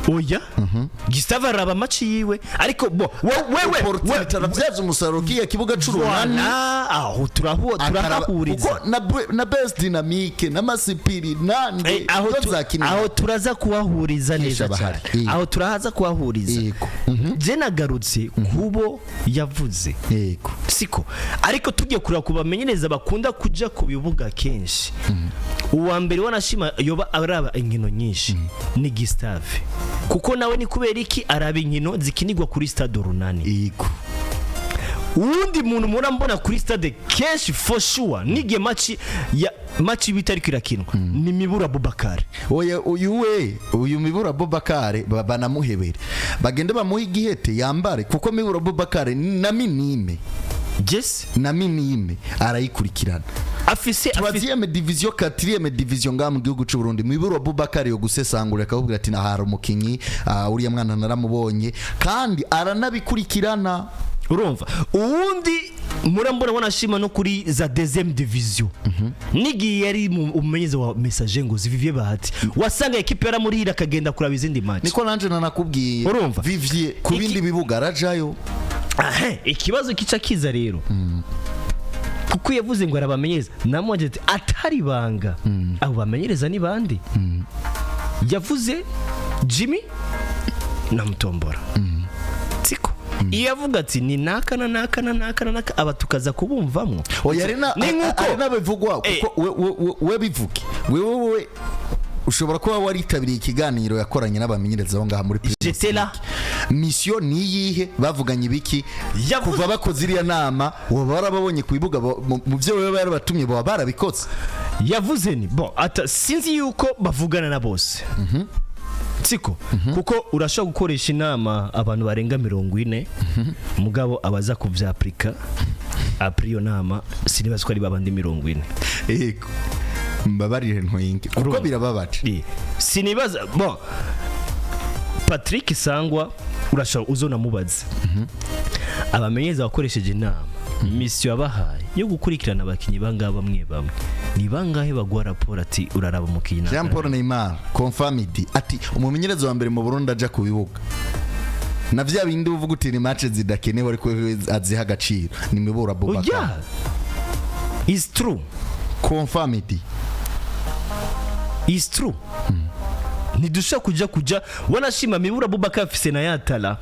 oya Gustave araba match yiwe ariko bo wewe taravyaza umusaruro kiya kibuga c'urunani aho turahuriza na best dynamique na masipiri nande aho turaza kuhahuriza neza cyane aho turahaza kuhahuriza je nagarutse kubo yavuze yego siko ariko tugiye kuraba kubamenyereza bakunda kuja ku bibuga kenshi uwa mbere wanashima yoba araba inkino nyinshi ni Gustave kuko nawe ni kubera iki araba inkino zikinirwa kuri stade runani yego undi muntu murambona kuri stade kenshi for sure nige match bitari kirakinwa ni Miburo Aboubakar oya uyu Miburo Aboubakar banamuhebere bagende bamuha igihete yambare kuko Miburo Aboubakar na minime na minime arayikurikirana afise 3e division 4e division nga mu gihugu cy'u Burundi Miburo Aboubakar yo gusesangura akabubwira ati nahara umukinyi uriya mwana naramubonye kandi aranabikurikirana urumva uwundi murambona wanashima no kuri za 2e division nigi yari umumenyeze wa message ngo Vivier Bahati wasanga equipe yara muri akagenda kuraba izindi match niko nanje nanakubwiye Vivier ku bindi bibuga rajayo ikibazo kica kiza rero kuko yavuze ngo arabamenyereza namwaje ati atari banga abo bamenyereza ni bandi yavuze Jimmy na Mutombora siko iyo yavuga ati ni naka aba tukaza kubumvamwo oya arena bivugwa kuko we bivuge wewe ushobora kuba waritabiriye ikiganiro yakoranye n'abamenyereza aho ngaha muri Jetela mission ni yihe bavuganye ibiki kuva bakoze iriya nama barababonye ku bibuga mu byo baba barabatumye baba barabikotse yavuze ni bon ata sinzi yuko bavugana na bose siko kuko urashaka gukoresha inama abantu barenga 40 mugabo abaza kuvya Afrika aprio nama sinibaza ko ari babandi 40 yego mbabarire ntoyinge kuko birababaje sinibaza bon Patrick Sangwa urashaka uzona mubaze abamenyeza bakoresheje inama mission yabahaye yo gukurikirana abakinyi bangaba bamwe ni bangahe bagwa raporo ati uraraba mukina Jean Paul Neymar confirmed ati umumenyereza wa mbere mu Burundi aja ku bibuga na vya bindi uvuga uti ni match zidakenewe ariko aziha agaciro ni Miburo Aboubakar is true confirmed is true nidusha kuja wanashima Miburo Aboubakar afise na yatala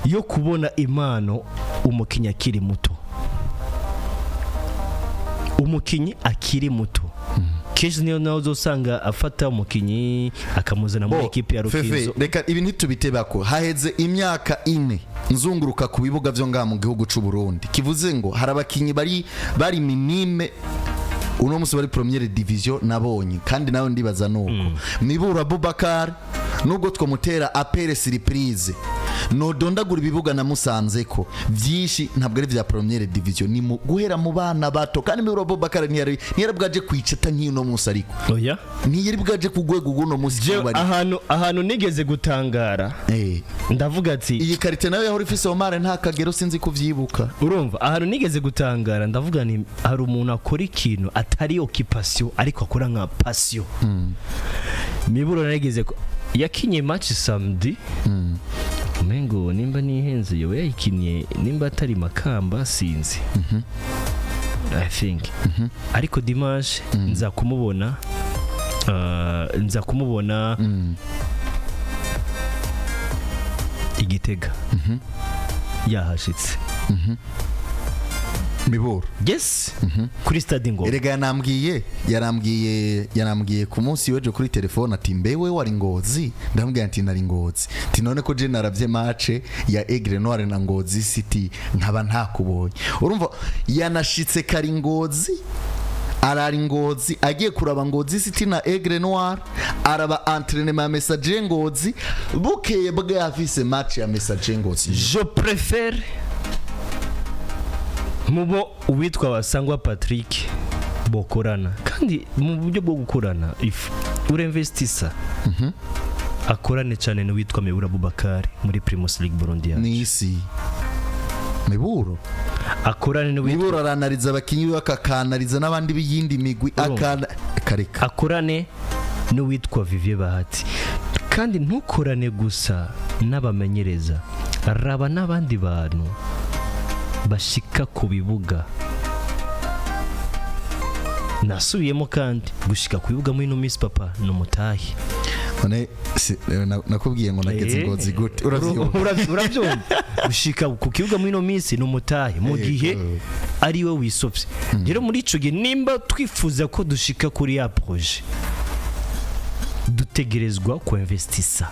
yo kubona impano umukinyi akiri muto akiri muto kenshi niyo nawe uzosanga afata umukinyi akamuzana muri equipe ya Rukizo reka ibi ntitubitebako haheze imyaka 4 nzunguruka ku bibuga byo ngaha mu gihugu cy'u Burundi kivuze ngo hari abakinyi bari minime uno musi bari première division nabonye kandi nawe ndibaza nuko Miburo Aboubakar nubwo twamutera apere surprise no dondagura ibibuga namusanze ko byinshi ntabwo ari vya première division ni guhera mu bana bato kandi Miburo Aboubakar ntiyari bwaje kwicata nk'ino musi ariko oya ntiyari bwaje kugwego guno musi ahantu nigeze gutangara ndavuga ati iyi karite nayo yahora ifise Omar nta kagero sinzi kuvyibuka urumva ahantu nigeze gutangara ndavuga ni hari umuntu akora ikintu atari occupation ariko akora nka passion Miburo narigeze yakinye match samedi Mengo nimba nihenze yo yayikinye nimba atari Makamba sinzi I think ariko dimanche nza kumubona Igitega yahashitse Miburo yes kuri stade Ngoma erega yanambwiye ku munsi weje kuri telefone ati mbewe wari Ngozi ndamubwira ati nari Ngozi ati none ko je naravye match ya Aigle Noir na Ngozi City nkaba ntakubonye urumva yanashitse kari Ngozi arari Ngozi agiye kuraba Ngozi City na Aigle Noir araba entraînement ya Messager Ngozi bukeye bwa afise match ya Messager Ngozi. Je préfère mubo uwitwa wasangwa Patrick bokorana kandi mu buryo bwo gukorana if urinvestisa akorane cyane no witwa Miburo Aboubakar muri Primus League Burundi nisi Miburo akorane no Miburo aranariza abakinyi bakakanariza n'abandi biyindi migwi akareka akorane no witwa Vivier Bahati kandi ntukorane gusa n'abamenyereza raba n'abandi bantu bashika ku bibuga nasubiyemo kandi gushika ku bibuga muri no Miss Papa no mutahi none nakubwiye ngo nageze Ngozi gute uravyumva gushika ku kibuga muri no Miss no mutahi mu gihe ari we wisopye rero muri ico gihe nimba twifuza ko dushika kuri ya projet dutegerezwa ku investisa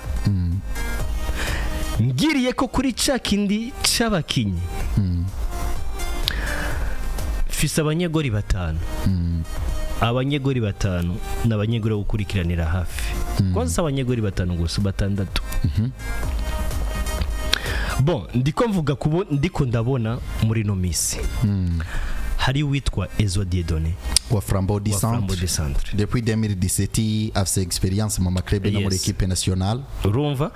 ngiriye ko kuri cakindi c'abakinyi fisa abanyegori batanu abanyegori batanu n'abanyegori bo gukurikiranira hafi kwanza abanyegori batanu gusa batandatu bon ndiko mvuga kubo ndiko ndabona muri no misi hari witwa Ezo Dieudonné wa Flambeau du Centre depuis 2017 afise experience mu club no muri équipe nationale urumva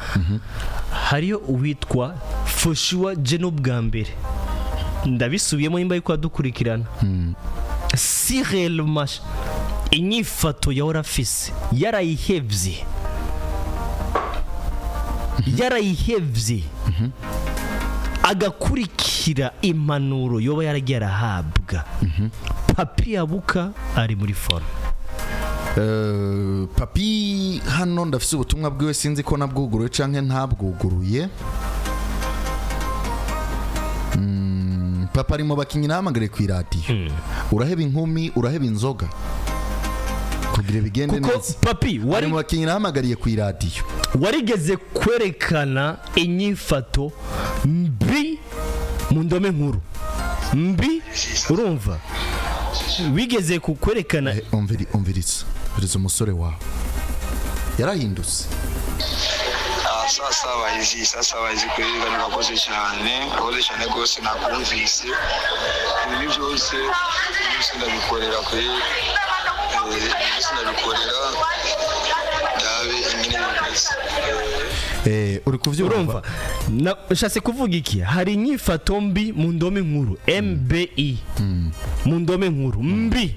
hariyo witwa Foshua Jeno bwa mbere ndabisubiyemo nimba yuko adukurikirana si réellement inyifato ya orafise yarayihevye agakurikira impanuro yoba yaragiye arahabwa papi yabuka ari muri forme papi hano ndafise ubutumwa bwiwe sinzi ko nabwuguruye canke ntabwuguruye papa ari mu bakinyi namagare ku iradiyo uraheba inkumi uraheba inzoga kugira bigende neza kuko papi wari mu bakinyi namagariye ku iradiyo warigeze kwerekana inyifato mbi mu ndome nkuru mbi urumva wigeze kukwerekana umviriza umusore wawe yarahindutse sasa bayizi kuriga nakoze cyane gose nakumvise ibi byose ndabikorera kuri dawe ingene uri kuvyumva nashase kuvuga iki hari inyifato mbi mu ndome nkuru MBI mu ndome nkuru mbi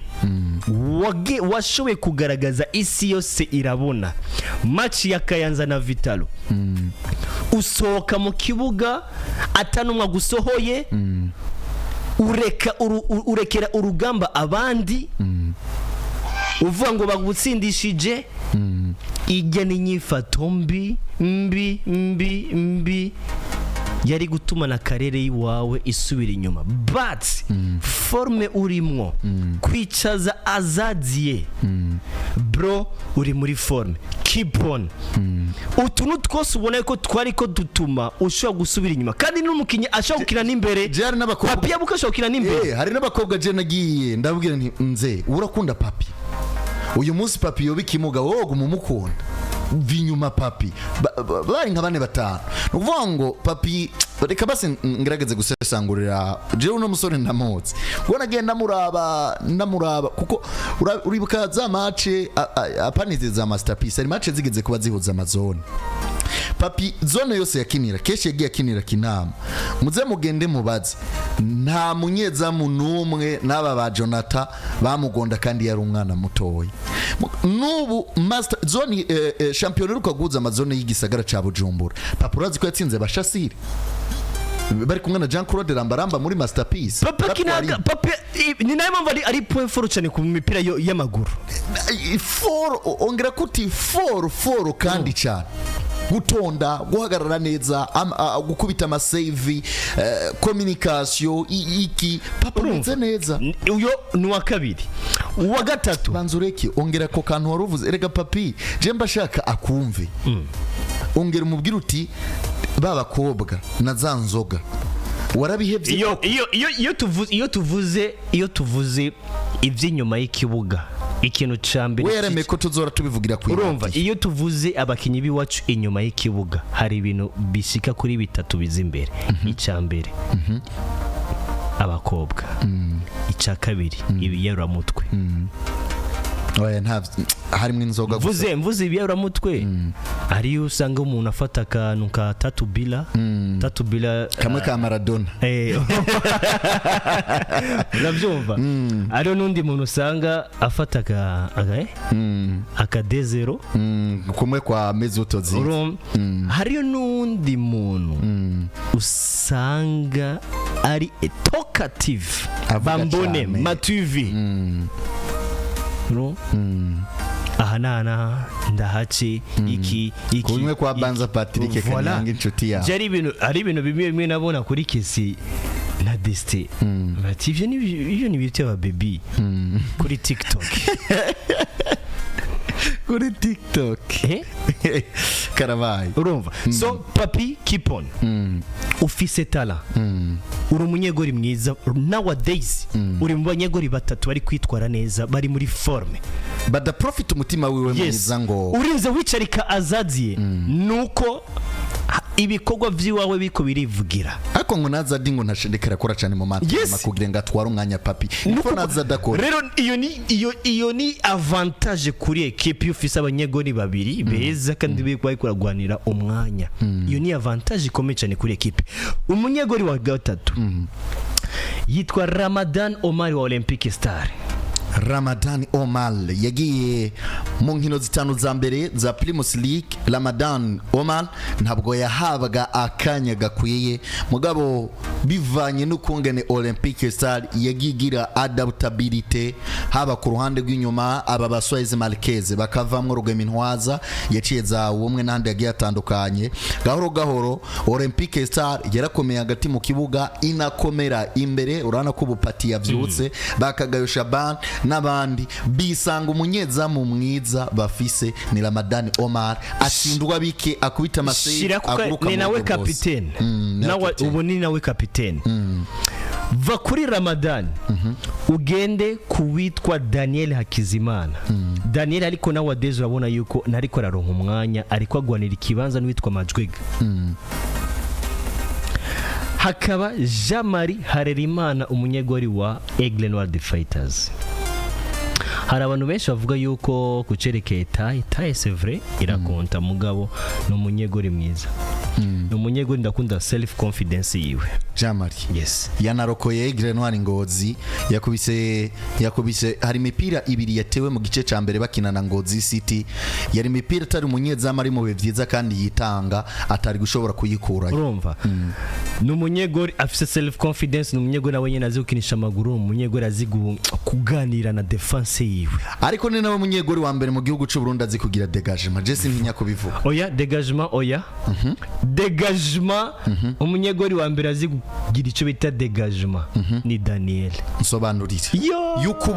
washoboye kugaragaza isi yose irabona match ya Kayanza na Vitalo usohoka mu kibuga atanumwa gusohoye urekera urugamba abandi uvuga ngo bagutsindishije ijya n'inyifato mbi yari gutuma na karere yiwawe isubira inyuma but forme urimwo kwicaza azadiye bro uri muri forme keep on utuntu twose ubona ko twari ko dutuma ushobora gusubira inyuma kandi n'umukinyi ashobora gukina n'imbere papi yabuka ashobora gukina n'imbere hari n'abakobwa je nagiye ndabwira nti nze urakunda papi uyu munsi papi yoba ikimuga wowe umumukunda vinyuma papi bari nka bane batanu uvuga ngo papi reka basi ngerageze gusesangurira je uno musore ndamotse ngo nagenda ndamuraba kuko uribuka za match apanize za masterpiece ari match zigeze kuba zihuza amazone papi zone yose yakinira keshe yagiye akinira kinama muze mugende mubaze nta munyezamu numwe n'aba ba Jonathan bamugonda kandi yari umwana mutoyi nubu master zone champion rukaguza amazone y'igisagara ca Bujumbura papi urazi ko yatsinze bashasire bari kumwe na Jean Claude Rambaramba muri masterpiece papa kinaga papa ni nayo mpamvu ari point fort cyane ku mipira y'amaguru ongera kuti 4 kandi cyane gutonda guhagarara neza gukubita amasave communication iki papa umeze neza uyo ni wa kabiri uwa gatatu banzureke ongera ko kantu waruvuze erega papi je mbashaka akumve ongera umubwira uti babakobwa na zanzoga warabihebye iyo tuvuze ivy'inyuma y'ikibuga ikintu cambere wereme ko tuzora tubivugira ku urumva iyo tuvuze abakinyi biwacu inyuma y'ikibuga hari ibintu bishika kuri bitatu biza imbere icambere abakobwa ica kabiri ibiyera mutwe oya nta harimo inzoga gusa mvuze ibiyera mutwe ari usanga umuntu afata akantu ka tatu bila kamwe ka Maradona urabyumva ari n'undi muntu usanga afata aka D0 kumwe kwa Mesut Ozil hari n'undi muntu usanga ari talkative bambone matuvi no ahanana ndahace iki kumwe kwa Banza Patrick Kanyanga inshuti ya ari ibintu bimwe nabona kuri kesi na Deste bati ivyo ni bityo ba baby kuri TikTok kuri TikTok karabaye urumva so papi keep on ufise tala uri umunyegori mwiza nowadays uri mu banyegori batatu bari kwitwara neza bari muri forme bada profit umutima wiwe mwiza ngo urinze wicarika azaziye nuko ibikorwa vyiwawe biko birivugira ariko ngo nazadi ngo ntashindikira kora cyane mu matama kugira ngo atware umwanya papi niko nazada ko rero iyo ni avantage kuri equipe ufise abanyegori babiri beza kandi bikwaye kuragwanira umwanya iyo ni avantage ikomeye cyane kuri equipe umunyegori wa gatatu yitwa Ramadan Omar wa Olympic Star Ramadan Omar yagiye mu nkino zitanu za mbere za Primus League. Ramadan Omar ntabwo yahabwaga akanya gakwiye mugabo bivanye n'ukungene Olympic Star yagigira adaptability haba ku ruhande rw'inyuma aba baswaize Marquez bakavamwe rugeminwaza yaciye za umwe nande yagiye atandukanye gahoro gahoro Olympic Star yarakomeye hagati mu kibuga inakomera imbere urana ko bupati yavyutse bakagayo Shaban n'abandi bisanga umunyezamu mwiza bafise ni Ramadan Omar atindwa bike akubita amasei aguruka ni nawe kapiteni nawe ubu ni nawe kapiteni va kuri Ramadan ugende kuwitwa Daniel Hakizimana Daniel ariko nawe dezo urabona yuko nariko raronka umwanya ariko agwanira ikibanza n'uwitwa Majwega hakaba Jean-Marie Harerimana umunyegori wa Aigle Noir de Fighters. Hari abantu benshi bavuga yuko kucerekeye taye c'est vrai irakonta mugabo no munyegori mwiza no munyegori ndakunda self confidence yiwe Jean-Marie yes yanarokoye Aigle Noir Ngozi yakubise hari imipira ibiri yatewe mu gice ca mbere bakina na Ngozi City yari imipira atari umunyezamu ari mu bevyiza kandi yitanga atari gushobora kuyikura urumva no munyegori afise self confidence no munyegori nawe nyene azi gukinisha amaguru munyegori azi kuganira na defense yiwe ariko ni nawe munyegori wa mbere mu gihugu c'u Burundi azi kugira dégagement Jesse ntinya kubivuga oya dégagement oya dégagement umunyegori wa mbere azi kugira ico bita dégagement ni Daniel nsobanurire yuko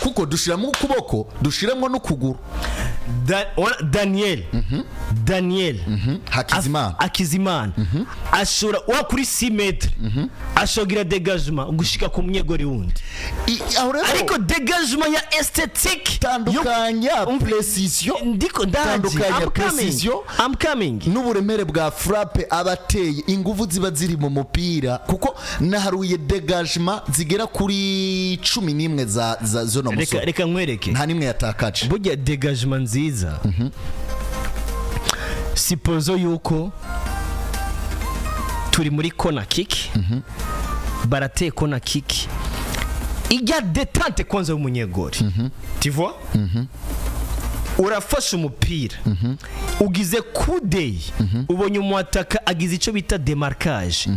kuko dushiramo ukuboko dushiramo no kuguru Daniel Daniel Hakizimana ashora wa kuri 6 metre ashogira dégagement gushika ku munyegori wundi ariko dégagement ya esthétique tandukanya precision ndiko tandukanya precision I'm coming n'uburemere bwa frappe abateye ingufu ziba ziri mu mupira kuko naharuye dégagement zigera kuri 11 za zone muso reka nkwereke nta nimwe yatakaje burya dégagement nziza sipozo yuko turi muri corner kick barateye corner kick ijya detente kwanza y'umunyegori tu vois urafasha umupira ugize coup d'œil ubonye umwataka agize ico bita démarquage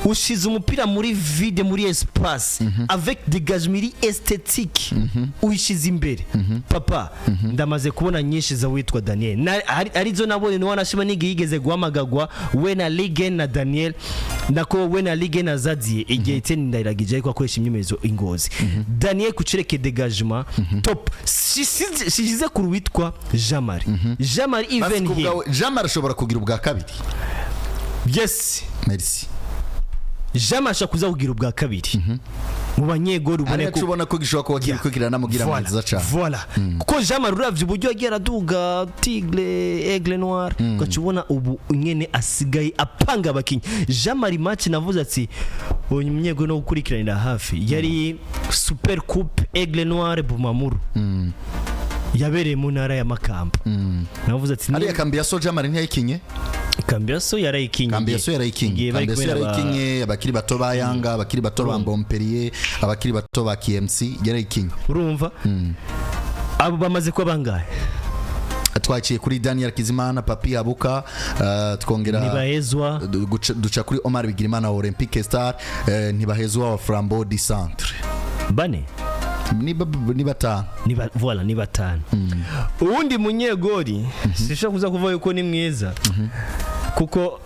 ushize umupira muri vide muri espace avec dégagement esthétique uyishize imbere papa ndamaze kubona nyinshi za witwa Daniel arizo nabone ni wanashima nigi yigeze guhamagagwa we na Ligue na Daniel nako we na Ligue na Zadie igihe iteni ndayiragije ariko akoresha imyemezo ingozi Daniel kucereke dégagement top shishize ku witwa Jamari Jamari even here Jamari ashobora kugira ubwa kabiri. Yes merci. Jamasha kuza kugira ubwa kabiri mu banyegori ubone ko ubona ko gishobora kuba kiri kugira namugira mwiza cyane voilà kuko Jamari uravye uburyo agera duga Tigre Aigle Noir gacubona ubu nyene asigaye apanga abakinyi Jamari match navuze ati uyu munyego no gukurikiranira hafi yari Super Coupe Aigle Noir Bumamuru yabereye mu ntara ya Makamba navuze ati ari akambi ya Soja Jamari ntiyayikinye Kambiaso yarayikinye abakiri bato ba Yanga abakiri bato ba Montpellier abakiri bato ba KMC yarayikinye urumva abo bamaze ko bangahe twaciye kuri Daniel Kizimana Papi Abuka twongera Ntibahezwa duca kuri Omar Bigirimana wa Olympique Star Ntibahezwa wa Flambeau du Centre bane ni batanu voilà ni batanu uwundi munyegori sisha kuza kuvuga yuko ni mwiza kuko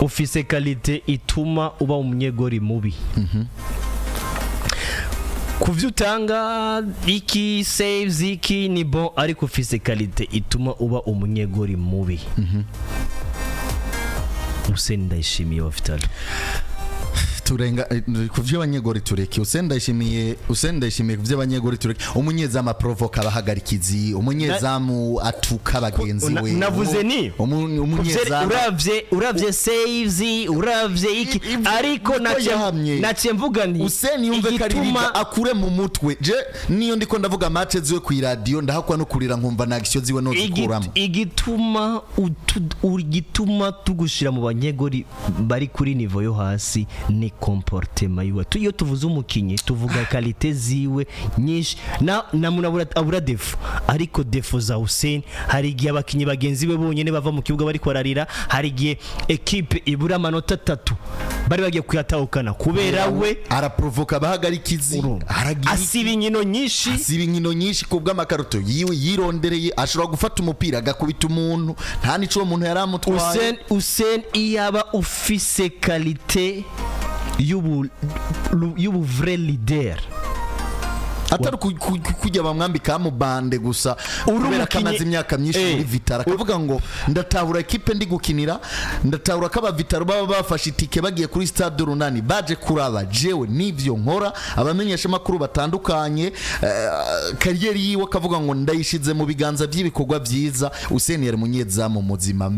ufise qualité ituma uba umunyegori mubi kuvyutanga iki saves iki ni bon ariko ufise qualité ituma uba umunyegori mubi Hussein Ndayishimiye wa Vitalo turenga kuvyo abanyegori tureke usendayishimiye kuvyo abanyegori tureke umunyezamu provoka abahagarikizi umunyezamu atuka bagenzi we navuze ni umunyezamu uravye saves uravye iki ariko nace mvuga nti Useni yumve kaririga akure mu mutwe je niyo ndiko ndavuga match ziwe ku radio ndahakwa no kurira nkumva nagisyo ziwe no zikuramo igituma tugushira mu banyegori bari kuri niveau yo hasi ni comportement yiwe iyo tuvuze umukinyi tuvuga qualité ziwe nyinshi na munabura abura defo ariko defo za Hussein hari igihe abakinyi bagenzi be bonyene bava mu kibuga bari kwararira hari igihe equipe ibura amanota 3 bari bagiye kuyatahukana kubera we araprovoka bahagarikizi asiba inkino nyinshi kubwa makaruto yiwe yirondereye ashobora gufata umupira agakubita umuntu nta nico umuntu yaramutwaye Hussein iyaba ufise qualité y'ubu vrai leader atari kujya bamwambika mu bande gusa urumva kamaze imyaka myinshi muri Vitara akavuga ngo ndatahura equipe ndi gukinira ndatahura kaba Vitara baba bafashe itike bagiye kuri stade runani baje kuraba jewe nivyo nkora abamenyesha makuru batandukanye kariyeri yiwe akavuga ngo ndayishize mu biganza by'ibikorwa byiza Hussein yari munyezamu muzima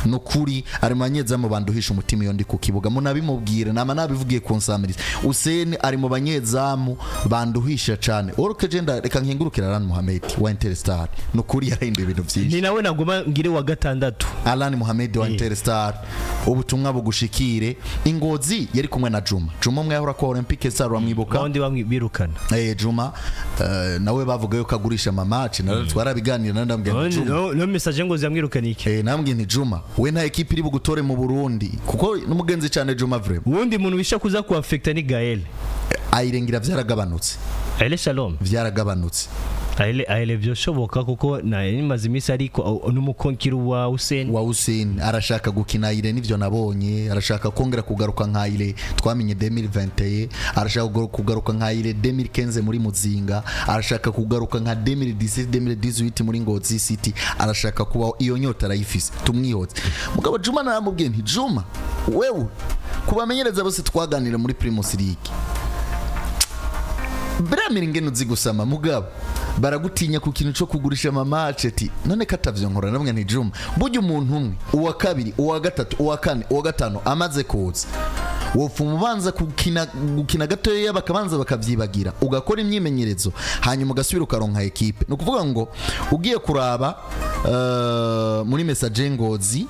nukuri ari manyezamu banduhisha umutima iyo ndi ku kibuga munabimubwire nama nabivugiye konsamiriza Hussein ari mu banyezamu banduhisha cyane orokagenda reka nkingurukira Alan Mohamed wa Interstar nukuri yarahinduye ibintu byinshi ni nawe nagoma ngire wa gatandatu Alan Mohamed wa Interstar ubutumwa bugushikire Ingozi yari kumwe na Juma umwe yahora ko Olympique Star bamwibuka bandi bamwibirukana Juma nawe bavuga yuko agurisha match na twarabiganira ndambwiye Juma no message ngo zamwirukana iki nambwiye ni Juma we nta equipe iri bugutore mu Burundi kuko numugenzi cyane Juma vraiment wundi muntu bisha kuza ku affecta ni Gaël ayirengira byaragabanutse Aile Shalom byaragabanutse Aile byoshoboka kuko na imaze imisi ariko numukonkiru wa Hussein arashaka gukina Aile nivyo nabonye arashaka kongera kugaruka nka Aile twamenye 2021 arashaka kugaruka nka Aile 2015 muri Muzinga arashaka kugaruka nka 2018 muri Ngozi City arashaka kuba iyo nyota arayifise tumwihoze mugabo Juma naramubwiye nti Juma wewe kubamenyereza bose twaganira muri Primus League Bramir ngeno zigusama mugabo baragutinya ku kintu cyo kugurisha match ati none katavyo nkora namwe ni Juma buryo umuntu umwe uwa kabiri uwa gatatu uwa kane uwa gatano amaze kuza wofu mubanza gukina gatoya bakabanza bakavyibagira ugakora imyimenyerezo hanyuma ugasubira ukaronka equipe no kuvuga ngo ugiye kuraba muri message Ngozi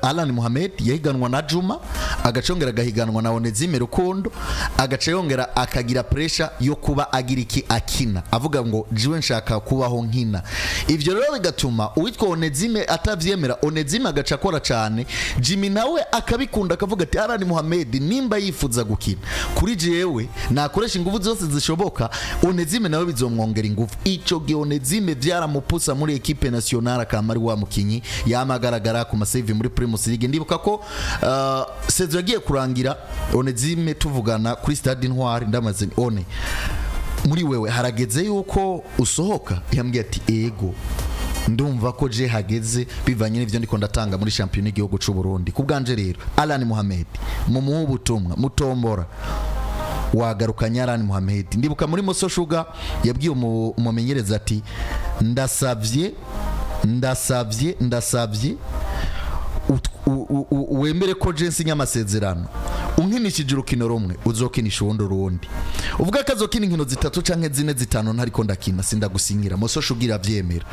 Alan Mohamed yahiganwa na Juma agacongera gahiganwa na Onezime Rukundo agaca yongera akagira pressure yo kuba agira iki akina avuga ngo jiwe nshaka kubaho nkina ivyo rero bigatuma uwitwa Onezime atavyemera Onezime agaca akora cyane Jimmy nawe akabikunda akavuga ati Alan Mohamed nimba yifuza gukina kuri jewe nakoresha ingufu zose zishoboka Onezime nawe bizomwongera ingufu ico gihe Onezime byaramupusa muri equipe nationale akamari wa mukinyi yamagaragara ku save muri Primus League ndibuka ko sezo yagiye kurangira Onezime tuvugana kuri Stade Intwari ndamaze one muri wewe harageze yuko usohoka yambwiye ati ego ndumva ko je hageze bivanye n'ivyo ndiko ndatanga muri champion y'igihugu c'u Burundi kubganje rero Alan Mohamed mu mubutumwa mutombora wagarukanya Alan Mohamed ndibuka muri Moso Sugar yabwiye umumenyereza ati ndasavye wemere ko jensi nyamasezerano unkinishije urukino rumwe uzokinisha uwundi rundi uvuga ko azokina inkino zitatu canke zine zitanu ntariko ndakina sindagusinyira Moso Sugar avyemera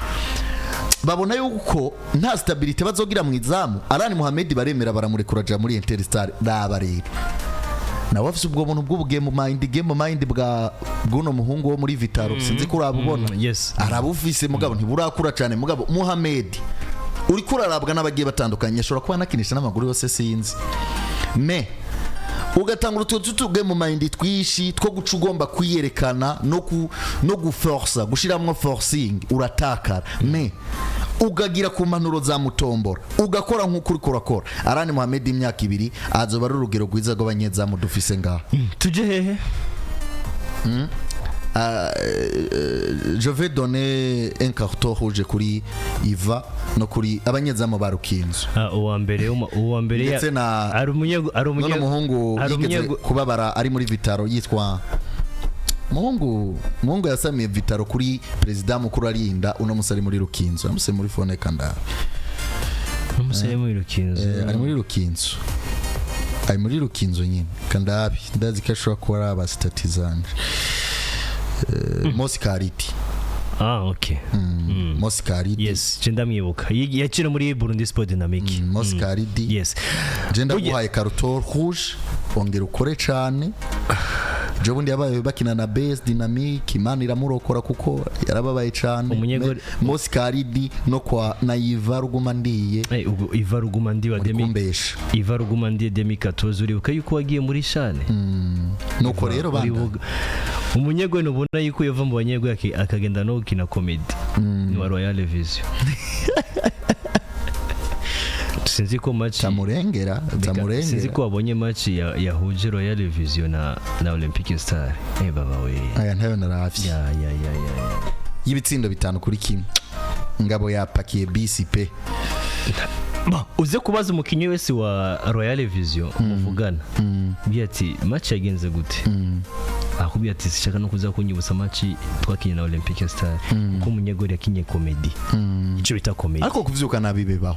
babona yuko nta stability bazogira mu izamu Alan Mohamed baremera baramurekura ja muri Interstar daba rero nawe afise ubwo buntu bw'ubugame mind bwa bw'uno muhungu wo muri Vitaro sinzi ko urabubona yes arabufise mugabo ntiburakura cyane mugabo Mohamed uri kurarabwa n'abagiye batandukanye ashobora kuba nakinisha n'amaguru yose sinzi me ugatanga ututu game mind twishi two guca ugomba kwiyerekana no guforsa gushiramwo forcing uratakara me ugagira ku manuro za mutombora ugakora nk'ukuri kurakora Alan Mohamed imyaka 2 azoba ari urugero rwiza rw'abanyezamu dufise ngaha tuje hehe je vais donner un carton rouge kuri Iva no kuri abanyezamu barukinzo uwa mbere ari umuhungu yigeze kubabara ari muri Vitaro yitwa Mungu yasamiye Vitaro kuri president mukuru arinda uno musari muri Rukinzo amuse muri phone kanda umusari muri Rukinzo ari muri Rukinzo nyine kandabi ndazi ko ashobora kuba aba statizanje Moskariti okay Moskariti yes genda mwibuka yakira muri Burundi Sport Dynamic Moskariti yes genda guhaye carton rouge ongera ukore cyane Jobundi yabaye bakina na base Dynamic Imana iramurokora kuko yarababaye cyane Moskaridi no kwa na Iva Rugumandiye Iva Rugumandiye wa Iva Rugumandiye 2014 uribuka yuko wagiye muri Shane nuko rero banda umunyegwe nubona yuko yava mu banyegwe akagenda no gukina comedy ni wa Royal Vision sinzi ko match tamurengera sinzi ko wabonye match yahuje Royal Vision na Olympic Star baba we aya ntayo naravye ya yibitsindo 5-1 ngabo yapakiye BCP uze kubaza umukinyi wese wa Royal Vision muvugana byati match yagenze gute akubye ati sishaka no kuza kunyibusa match twakinye na Olympic Star uko umunyegori yakinye comedy ico bita comedy ariko kuvyuka nabi bebaho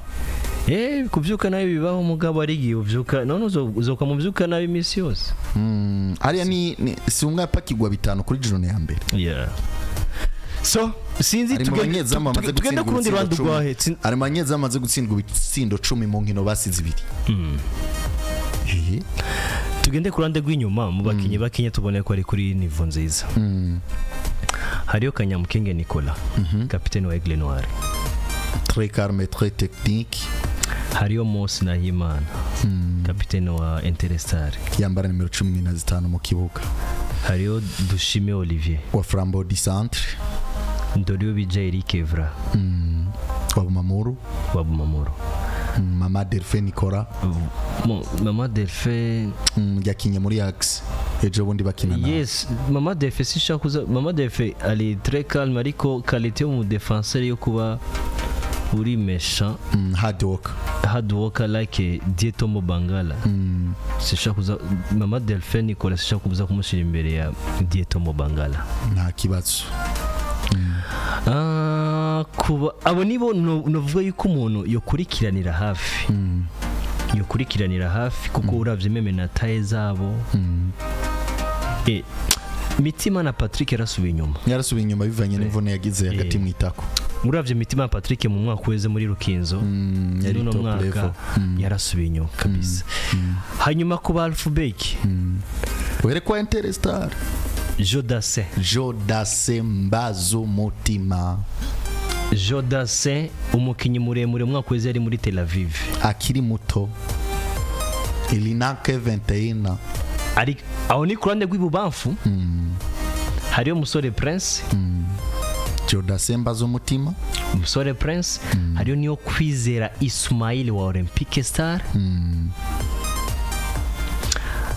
kuvyuka nabi bibaho mugabo arigiye uvyuka none uzoka mu vyuka nabi imisi yose ariya ni si umwe apakirwa 5 kuri journée ya mbere so sinzi tugenda ku rundi ruhande rwahe ari manyeza amaze gutsindwa ibitsindo 10 mu nkino basize 2 tugende ku ruhande rw'inyuma mu bakinyi tubone ko ari kuri niveau nziza hariyo Kanyamukenge Nicolas capitaine wa Aigle Noir très calme très technique hariyo Mosi Nahimana capitaine wa Interstar yambara numero 15 mu kibuga hariyo Dushime Olivier wa Flambeau du Centre Ndoriyo Bijay Rikevra Wabumamuru Mama Delphin Nicola Mama Delphin yakinye muri Axe ejo bundi bakina na yes Mama Delphin sishakuza Mama Delphin ali très calme ariko qualité mu défenseur yo kuba uri méchant hard worker like Dietomo Bangala sishakuza Mama Delphin Nicola sishakuza kumushyira imbere ya Dietomo Bangala nta kibazo kuba abo nibo novuga yuko umuntu yokurikiranira hafi kuko uravye meme na taye zabo Mitima na Patrick yarasubiye inyuma bivanye n'imvune yagize hagati mu itako uravye Mitima Patrick mu mwaka weze muri Rukinzo yari no top mwaka level. yarasubiye inyuma kabisa. Hanyuma ku Alfabeki were kwa Interstar Jodase Mbazo Mutima Jodase umukinyi muremure mwaka weze yari muri Tel Aviv akiri muto ilinake 21 ari aho ni kurande rw'ibubamfu hariyo musore Prince Jodase Mbazo Mutima musore Prince hariyo niyo kwizera Ismail wa Olympique Star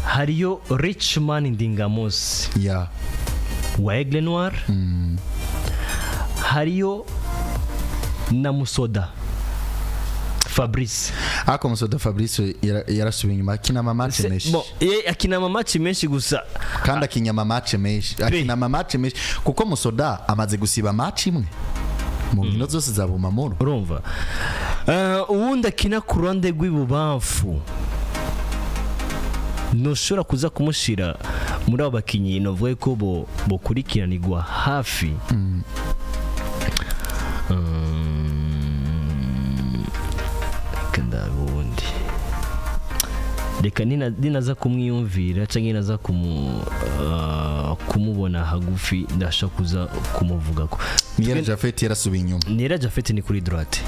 hariyo Richman Ndingamos wa Aigle Noir hariyo na Musoda Fabrice ako Musoda Fabrice yarasubiye inyuma akina amamatch menshi akina amamatch menshi gusa kandi akinya amamatch menshi akina amamatch menshi kuko Musoda amaze gusiba match imwe mu nkino zose za Bumamuro urumva uwundi akina ku ruhande rw'ibubamfu ntushobora kuza kumushira muri abo bakinyi novuye ko bokurikiranirwa hafi kandabundi reka ninaza kumwiyumvira cyangwa naza kumubona hagufi ndashaka kuza kumuvuga ko Niera Jafet yarasubiye inyuma. Niera Jafet ni kuri droite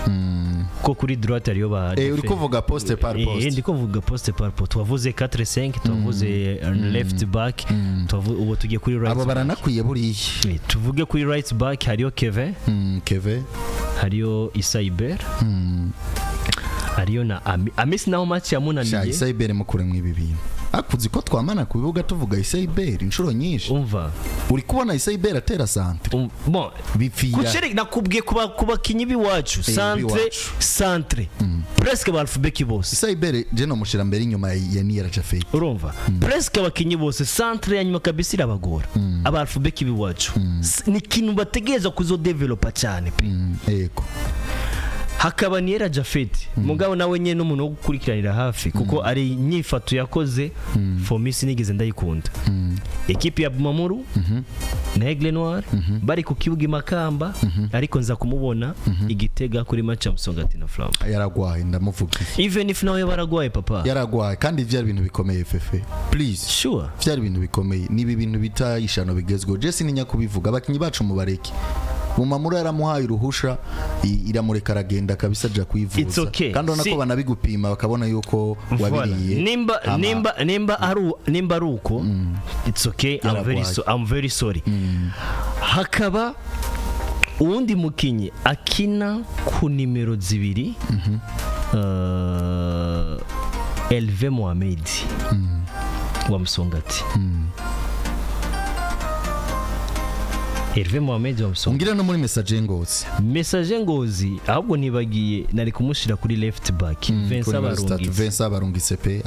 ko kuri droite ariyo ba uri kuvuga poste par poste ndi kuvuga poste par poste tuvuze 4-5 tuvuze left back ubu tugiye kuri right abo baranakwiye buriye tuvuge kuri right back hariyo Keve hariyo Isaiber hariyo na Amisi naho match yamunaniye Isaiber mukure mu ibi bintu akuzi ko twamana ku bibuga tuvuga Isaiber inshuro nyinshi umva uri kubona Isaiber atera centre bon bipfira kuchere nakubwiye kuba kinyi biwacu centre presque balfabeki bose Isaiber je no mushira mbere inyuma ya Niera Jafet urumva presque abakinyi bose centre ya nyuma kabisa irabagora abalfabeki biwacu ni kintu bategeza kuzo developa cyane pe yego hakaba Niera Jafet mugabo nawe nyene n'umuntu wo gukurikiranira hafi kuko ari nyifato yakoze Fomisi nigeze ndayikunda equipe ya Bumamuru na Aigle Noir bari ku kibuga Makamba ariko nza kumubona igitega kuri match ya Musongati na Flam yaragwaye ndamuvuga even if nawe baragwaye papa yaragwaye kandi vyari ibintu bikomeye fefe please sure vyari ibintu bikomeye nibi bintu bita ishano bigezgo Jesse ninya kubivuga abakinyi bacu mu bareki Bumamuru yaramuhaye uruhusha iramureka aragenda kabisa aja kwivuza okay. kandi ona ko banabigupima bakabona yuko wabiriye nimba aruko it's okay I'm very sorry hakaba uwundi mukinyi akina ku nimero 2 Elve Mohamed wa Musongati Herve Mohamed Wamson ngira no muri message ngozi ahubwo nibagiye nari kumushira kuri left back Vincent Barungi CP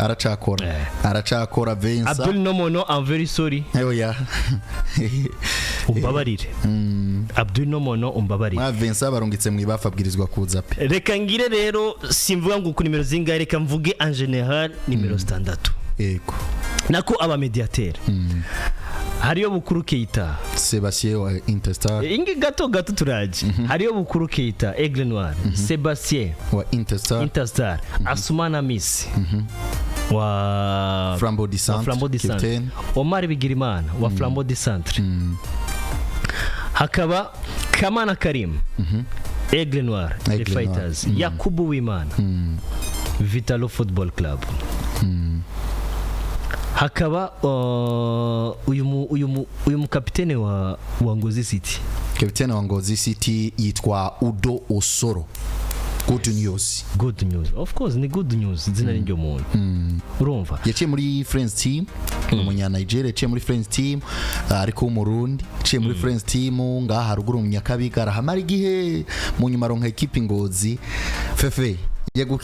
aracakora Vincent Abdul Nomono I'm very sorry oya umbabarire Abdul Nomono umbabarire Vincent Barungitse mwibafabwirizwa kuza pe reka ngire rero simvuga ngo ku nimero zingahe reka mvuge en general nimero 6 yego nako aba mediateur hariyo Bukuru Keita Sebastien wa Interstar ingi gato turaje hariyo Bukuru Keita Aigle Noir Sebastien wa Interstar Asumana Miss wa Flambeau du Centre Omar Bigirimana wa Flambeau du Centre hakaba Kamana Karim Aigle Noir The Fighters Yakubu Wimana Vitalo Football Club hakaba uyu mukapitene wa Ngozi City kapitene wa Ngozi City yitwa Udo Osoro good news of course ni good news zina n'iryo muntu urumva yaciye muri Friends team umunya Nigeria yaciye muri Friends team ariko umurundi yaciye muri Friends team ngaha haruguru mu Nyakabiga arahamara igihe mu nyuma ronka equipe Ngozi fefe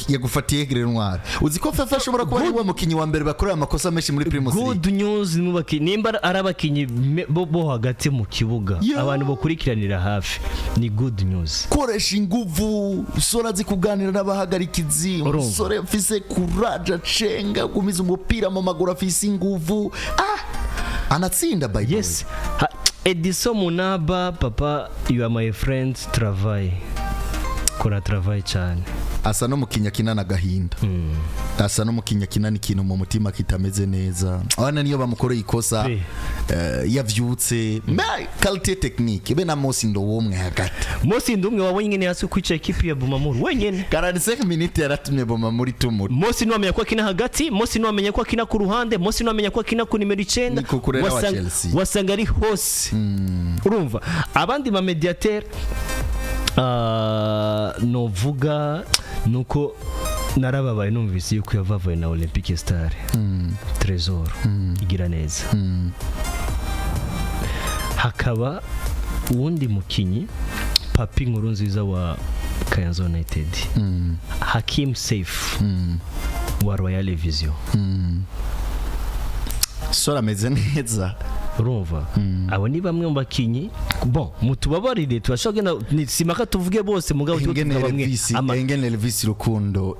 yagufatiye Aigle Noir uzi ko fefe ashobora kuba ari mukinyi wa mbere bakorera amakosa menshi muri Primus League good news nimba arabakinyi bo hagati mu kibuga abantu bokurikiranira hafi ni good news koresha inguvu sora zikuganira n'abahagarikizi umusore mfise kuraja cenga gumiza umupira mu maguru afise inguvu anatsinda by yes Edison Munaba, papa, you are my friend, travail. Kora travail cyane. Asa no mukinya kinana gahinda. Asa no mukinya kinana ikintu mu mutima kitameze neza. Abana niyo bamukoreye ikosa yavyutse. Qualité technique be na Mosi ndo womwe hagati. Mosi ndo umwe wabonye nyene hasi kwica equipe ya Bumamuru wenyene. 45 minutes yaratumye Bumamuru tumuri. Mosi no amenya ko akina hagati, Mosi no amenya ko akina ku ruhande, Mosi no amenya ko akina ku nimero 9. Wasanga ari hose. Urumva abandi ba mediateur novuga nuko narababaye numvise yuko yavavaye na Olympique Star. Trésor igira neza. Hakaba uwundi mukinyi Papi Nkuru nziza wa Kayanza United. Hakim Saif wa Royal Vision. Sora meze neza. Urumva abo ni bamwe mu bakinyi bon mutubabarire turashobora simaka tuvuge bose mugabo tuvuga bamwe Engene Elvis Rukundo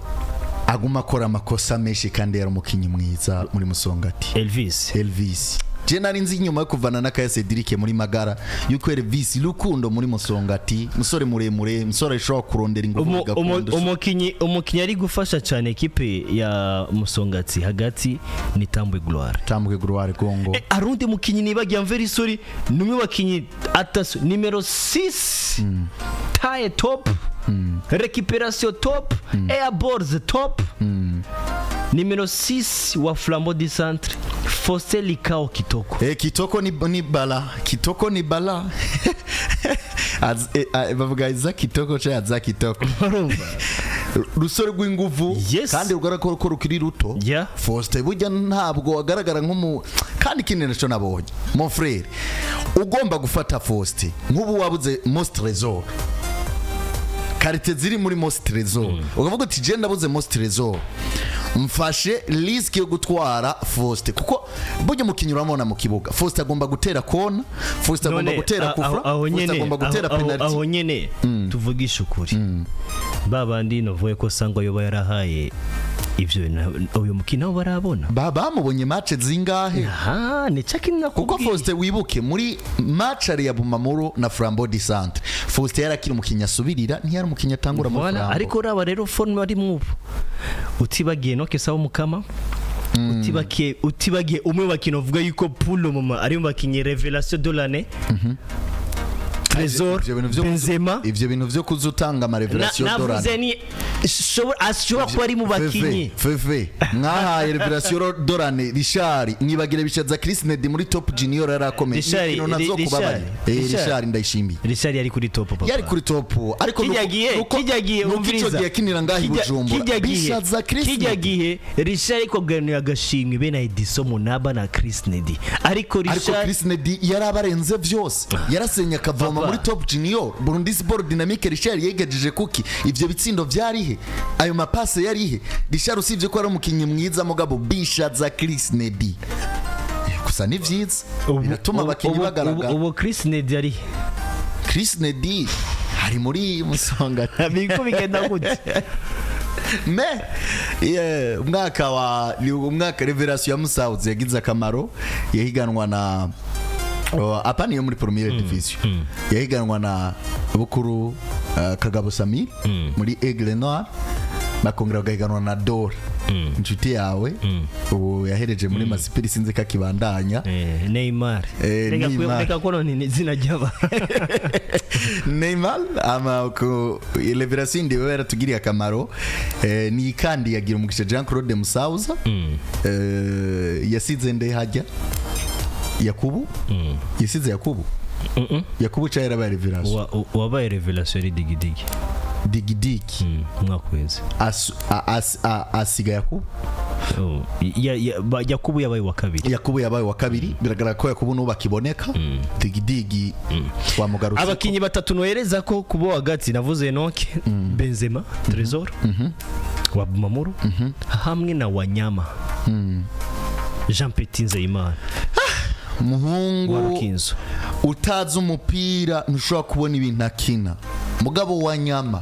aguma akora amakosa menshi kandi yari umukinyi mwiza muri Musongati. Elvis je nari nzi nyuma yo kuvana na Kaya Cedric muri Magara yuko Elvis Rukundo muri Musongati musore muremure musore ishobora kurondera ingufu gakondo. Umukinyi ari gufasha cyane equipe ya Musongati hagati ni Tambwe Gloire Kongo. Arundi mukinyi nibagiye very sorry numwe bakinyi ataso numero 6 taille top récupération top airballs top numero 6 wa Flambeau du Centre Faustin Likao Kitoko. Kitoko ni bala bavuga iza Kitoko cha za Kitoko rusore rw'inguvu kandi rugaragara ko rukiri ruto. Faustin burya ntabwo agaragara nk'umu kandi kinene cyo nabonye mon frère ugomba gufata Faustin nk'ubu wabuze Most Trésor karite ziri muri Most Trésor ukavuga uti je ndabuze Most Trésor mfashe risk yo gutwara Faustin kuko buryo mukinyuramo mu kibuga Faustin agomba gutera kona, Faustin agomba gutera kufra, Faustin agomba gutera penalty. Aho nyene tuvugisha ukuri babandi novuye ko Sangwe yoba yarahaye ivyo uyu mukino barabona bamubonye match zingahe. Ne cyakina kuko Faustin wibuke muri match ari ya Bumamuru na Flambeau du Centre Faustin yarakira umukinya asubirira ntiyari umukinya atangura mu Flambeau ariko raba rero forme ari mwubu utibagiye no kesa umukama utibagiye umwe bakino vuga yuko Pulo mama ari mu bakinye révélation de l'année. Trésor Benzema ivyo bintu vyo kuzutanga ama revelation d'orane navuze ni ashobora kuba ari mu bakinyi Fefe nkahaye revelation d'orane Richard mwibagire bishaza Chris Nedi muri top junior yarakomeye Nkino nazo kubabaye Richard ndayishimiye Richard yari kuri top papa yari kuri top ariko kijyagiye umviriza yakinira ngahi Bujumbura bishaza Chris kijyagiye Richard ko ganira agashimwe bena Edison Munaba na Chris Nedi ariko Chris Nedi yarabarenze vyose yarasenya kavoma muri top junior Burundi Sport Dynamique. Richard yegejeje kuki ivyo bitsindo vyarihe ayo mapase yarihe Richard usivye ko ari umukinyi mwiza mugabo bishaza Chris Nedi gusa ni vyiza biratuma abakinyi bagaragara. Ubu Chris Nedi ari Chris Nedi hari muri Musonga biko bigenda gute umwaka revelation ya Musauzi yagize akamaro yahiganwa na apani yo muri première division yahiganwa na Bukuru Kagabo Samir muri Aigle Noir bakongera gahiganwa na Dor inshuti yawe ubu yahereje muri Masipiri sinze kakibandanya Neymar reka ko none izina ryaba Neymar ama ko Liberation ndiwe yaratugiriye akamaro ni kandi yagira umugisha Jean Claude Musauza yasize nde hajya Yakubu yasize Yakubu cha yarabaye revelation wabaye revelation ri digidigi mwakweze asiga Yakubu Yakubu yabaye wa kabiri biragaragara ko Yakubu no bakiboneka digidigi twamugarutse abakinyi batatu nohereza ko kubo hagati navuze Enoke Benzema Trésor wa Bumamuru hamwe na Wanyama Jean Petit Nzeyimana muhungu utazi umupira ntushobora kubona ibintu akina mugabo Wanyama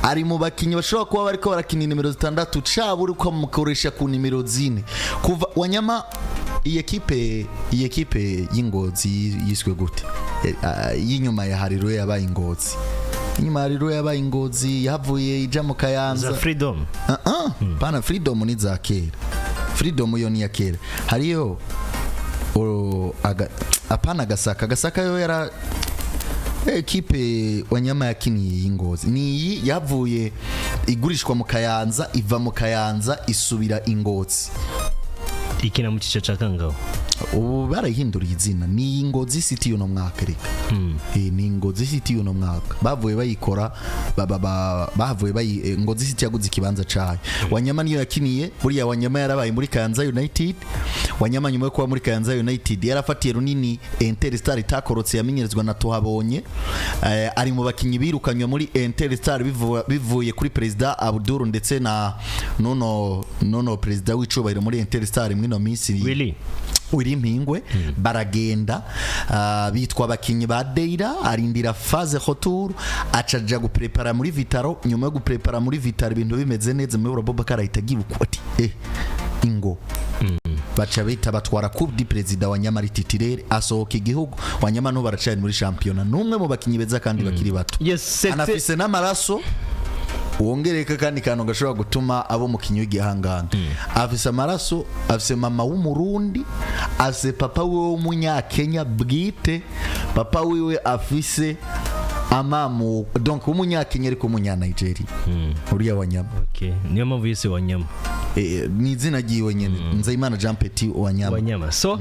ari mu bakinyi bashobora kuba bariko barakina nimero 6 cabo uri ko mukoresha ku nimero 4 kuva Wanyama iyi ekipe y'Ingozi yiswe gute y'inyuma ya Hariro yabaye Ingozi inyuma Hariro yabaye Ingozi yavuye ija mu Kayanza Freedom pana Freedom ni za kera Freedom yo ni ya kera hariyo apana Gasaka yo yara ekipe Wanyama yakiniye y'Ingozi ni yavuye igurishwa mu Kayanza iva mu Kayanza isubira Ingozi ikina mu cica cakangaho ubu barahinduriye izina ni Ingozi City uno mwaka reka ni Ingozi City uno mwaka bavuye bayikora bavuye Ingozi City yaguze ikibanza cayo Wanyama niyo yakiniye buriya Wanyama yarabaye muri Kayanza United Wanyama nyuma yo kuba muri Kayanza United yarafatiye runini Interstar itakorotse yamenyerezwa na Tuhabonye ari mu bakinyi birukanywe muri Interstar bivuye kuri president Abdul ndetse na nono president w'icubahiro muri Interstar mwino minsi Willy Mpingwe baragenda bitwa abakinyi ba Deira arindira phase retour acaja guprepara muri Vitaro nyuma yo guprepara muri Vitaro ibintu bimeze neza Miburo Aboubakar ahitagibuka ati ingo baca bita batwara coupe du president wa Nyamari titirere asohoka igihugu Wanyama no baracana muri championa numwe mu bakinyi beza kandi bakiri bato anafise n'amaraso wongereka kandi kantu gashobora gutuma abo mukinyi w'igihanganga afise amaraso afise mama w'umurundi afise papa w'umunyakenya bwite papa wiwe afise amamu donc umunyakenya ariko umunyanigeria uriya Wanyama niyo mpamvu yise Wanyama ni izina giwe nyene Nzeyimana Jean Petit Wanyama so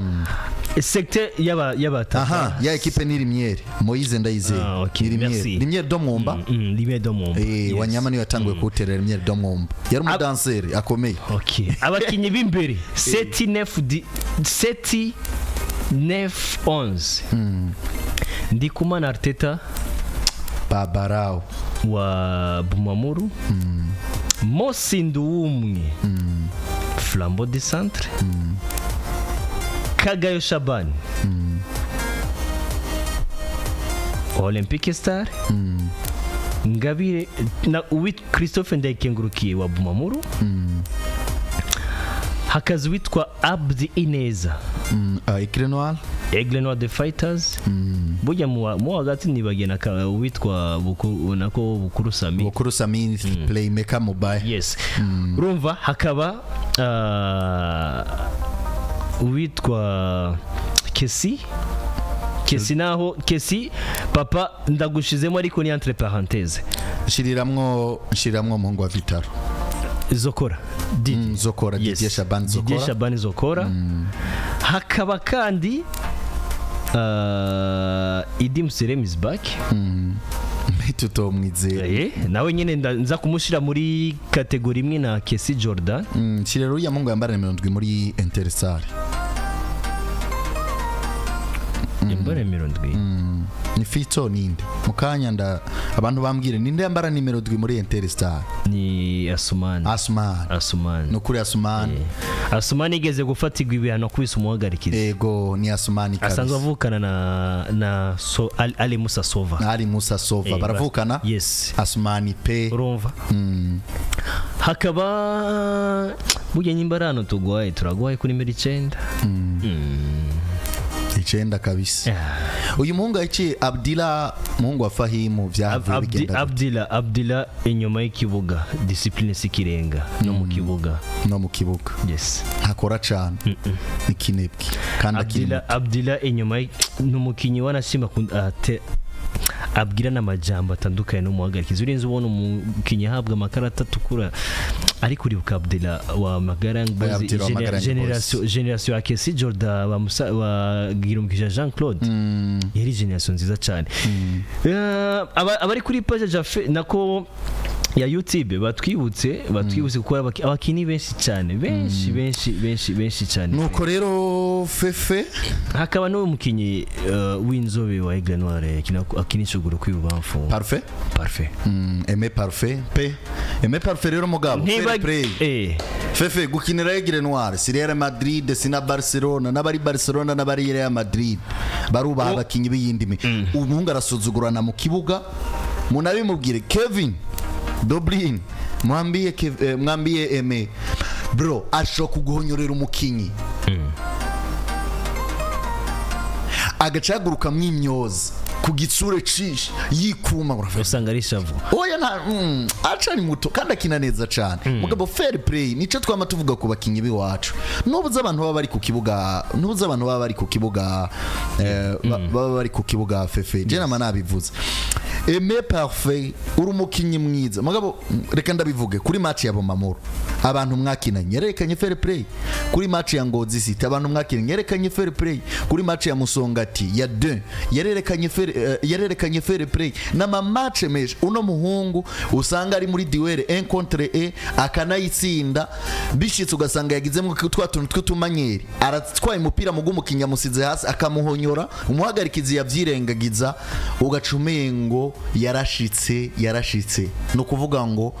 secteur y'abataka ya equipe ni Limiere Moise Ndayizeye Limiere do Mwumba Limiere do Mwumba Wanyama niyo yatanguye kuterera Limiere do Mwumba yari umudanseri akomeye abakinyi b'imbere 7 9 11 Ndikumana Arteta Babarao wa Bumamuru Mosindu umwe Flambeau du Centre Kagayo Shaban Olympique Star Ngabire na uwit Christophe Ndayikengurukiye wa Bumamuru hakazi witwa Abdi Ineza Aigle Noir the Fighters burya mu hagati nibagena witwa Bukuru Sami playmaker mobile yes urumva hakaba witwa Kesi naho papa ndagushizemo ariko ni entre parenthèse shiriramwo muhungu wa Vitaro Zokora Didier Shaban Zokora hakaba kandi Idim Serem is back tutomwizeye nawe nyene nza kumushira muri kategori imwe na Kesi Jordan shirero ya mungu yambara 70 muri Interstar imbare 70 ni Fito ninde mukanya abantu bambwire ninde yambara nimero 2 muri Interstar ni Asman nukuri Asman igeze gufatirwa ibihano kubisa umuhagarikira yego ni Asman kabisa asanzwe avukana na Ali Musa Sova baravukana yes Asman pe urumva hakaba burya nyimbarano turagwaye kuri nimero 9 icyenda kabisa uyu muhungu yaciye Abdila muhungu wa Fahimu byavuye bigenda Abdila inyuma y'ikibuga discipline sikirenga no mu kibuga yes ntakora cyane ikinebwe kandi Abdila inyuma n'umukinyi wanashima abwira n'amajambo atandukanye no muhagarikiza urinze ubona umukinyi habwa amakarata tukura ariko uri ukabdela wa Magarangozi generation ya Kesi Jordan wa Girumkija Jean Claude yari generation nziza cyane abari kuri page Jaffe nako ya YouTube batwibutse kuko abakini benshi cyane benshi cyane nuko rero Fefe hakaba no mukinyi w'inzobe wa Aigle Noir akinishuguru kwibamfu Parfait Aimé Parfait rero mugabo Fefe gukinira Aigle Noir si Real Madrid sina Barcelona n'abari Barcelona n'abari Real Madrid barubaha abakinyi b'iyindimi umuhungu arasuzugurana mu kibuga munabimubwire Kevin Dobrine mwambie Aimé bro asho kuguhonyorera umukinyi agacaguruka mwimyoza ku gitsure cishi yikuma usanga ari shavu oya nta acani muto kandi akina neza cyane mugabo fair play nico twama tuvuga ku bakinyi biwacu nubuze abantu baba bari ku kibuga baba bari ku kibuga fefe je nama nabivuze Aimé Parfait uri umukinyi mwiza mugabo reka ndabivuge kuri match ya Bomamuro abantu mwakinanye yerekanye fair play kuri match ya Ngozi City abantu mwakinanye yerekanye fair play kuri match ya Musongati ya 2 yerekanye fair play na match mesh uno muhungu usanga ari muri duel 1 contre 1 akanayitsinda bishitse ugasanga yagizemo twatuntu tw'utumanyeri aratwaye umupira mu gumukinya musize hasi akamuhonyora umuhagarikizi yavyirengagiza ugacumengo yarashitse no kuvuga ngo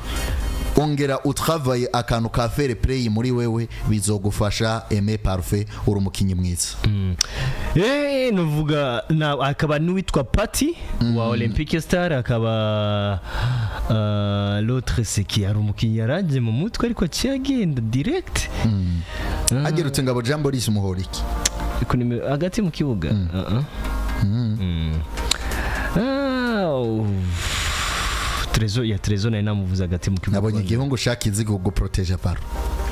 ongera utravaye akantu ka fair play muri wewe bizogufasha Aimé Parfait uri umukinyi mwiza nuvuga akaba n'uwitwa Pati wa Olympique Star akaba l'autre c'est qui ari umukinyi yaraje mu mutwe ariko cyagenda direct agerutse ngabo Jambo Ris Muhoriki hagati mu kibuga Trezo na namuvuza hagati mu kibuga nabonye igihungu shaka izigo go protege paro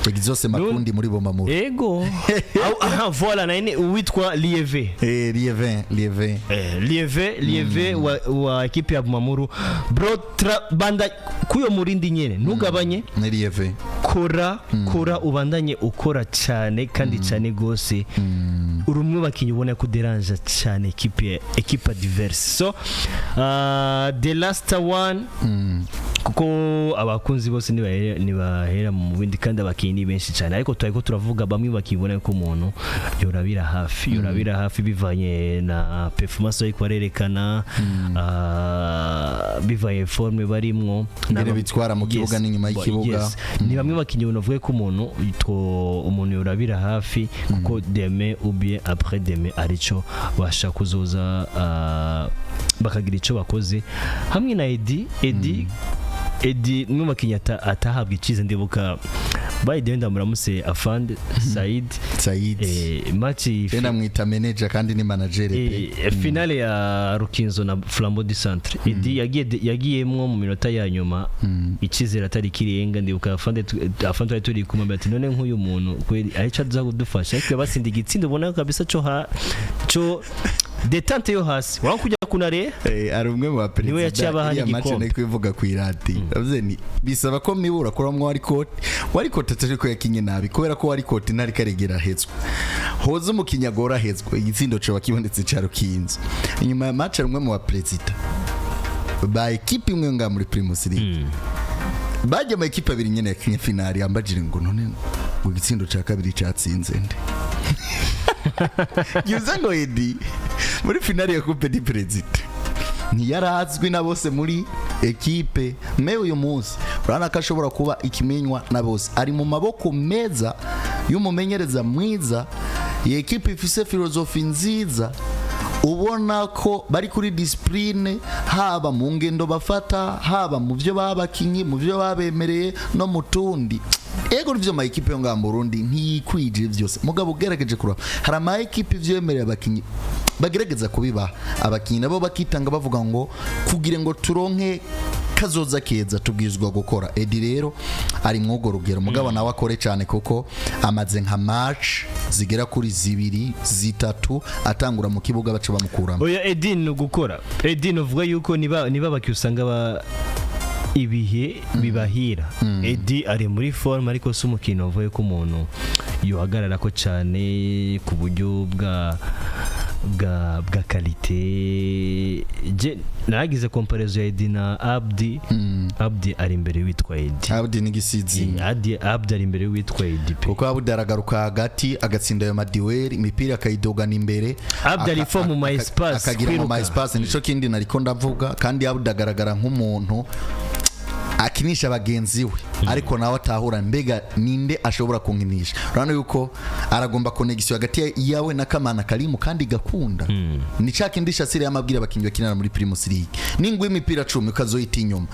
egizose makundi muri Bomamuro ego voilà na uitwa Lieve wa equipe ya Bomamuro bro banda kuyo murindi nyene ntugabanye Lieve kora ubandanye ukora cyane kandi cyane gose urumwe bakinyi ubona ko deranja cyane equipe diverse so the last one kuko abakunzi bose nibahera mu bindi kandi abakinyi benshi cyane ariko twari ko turavuga bamwe bakibona ko umuntu yorabira hafi bivanye na performance ariko arerekana bivanye forme barimwo nabire bitwara mu kibuga n'inyuma y'ikibuga ni bamwe bakinyi unavuye ko umuntu yorabira hafi kuko demain ou bien après demain arico basha kuzoza bakagira ico bakoze hamwe na Edi n'umukinya atahabwa ikize ndibuka bayide ndamuramuse Afande Said match tena mwita manager kandi ni manager finale ya Rukinzo na Flambeau du Centre Edi yagiyemwo mu minota ya nyuma ikizera atari kirenga ndibuka Afande turi kumwe ati none nk'uyu muntu kweli ahica aza kudufasha ariko basindi igitsindo ubona kabisa cyo detente yo hasi wakujya kunare ari umwe mu baperezida ya match ne kwivuga ku irati bavuze ni bisaba ko Miburo kuramwo wari kote ariko yakinye nabi kubera ko wari kote ntari karegera hezwe hoza umukinyagora hezwe igitsindo cyo bakibondetse cyaro kinzo inyuma ya match umwe mu baperezida ba equipe imwe nga muri Primus League baje mu equipe abiri nyene ya finale ambajire ngo none mu gitsindo cya kabiri cyatsinze nde Yuzango Edi muri finale ya Coupe du President ntiyarazwi na bose muri equipe me uyu munsi urana kashobora kuba ikimenywa na bose ari mu maboko meza y'umumenyereza mwiza ye equipe ifise filosofi nziza ubona ko bari kuri discipline haba mu ngendo bafata haba mu byo babakinyi mu byo babemereye no mutundi ego rivyo ma equipe yo ngamba Burundi ntiyikwije byose mugabo ugerageje kuraba hari ama equipe vyemereye abakinyi bagerageza kubiba abakinyi nabo bakitanga bavuga ngo kugira ngo turonke kazoza keza tubwizwa gukora Edi rero ari mwogo rugero mugabo nawe akore cyane kuko amaze nka match zigera kuri 2 3 atangura mu kibuga baca bamukuramo oya Edi no gukora Edi no vuga yuko niba bakyusanga ibihe bibahira Edi ari muri forme ariko se umukino uvuye ko umuntu yohagarara ko cyane ku buryo bwa qualité je nagize comparaison ya Edi na Abdi ari imbere witwa Edi Abdi n'igisizi Abdi ari imbere witwa Edi kuko Abdi aragaruka hagati agatsinda yo madiweri imipira akayidogana imbere Abdi ari forme mu espace akagira mu espace nico kindi nariko ndavuga kandi Abdi agaragara nk'umuntu akinisha bagenzi we ariko nawe atahura mbega ninde ashobora kunkinisha urano yuko aragomba connection hagati yawe na Kamana Karimu kandi gakunda ni cakindisha sire y'amabwira bakinyi bakinana muri Primus League ningwe imipira 10 ukazoyita inyuma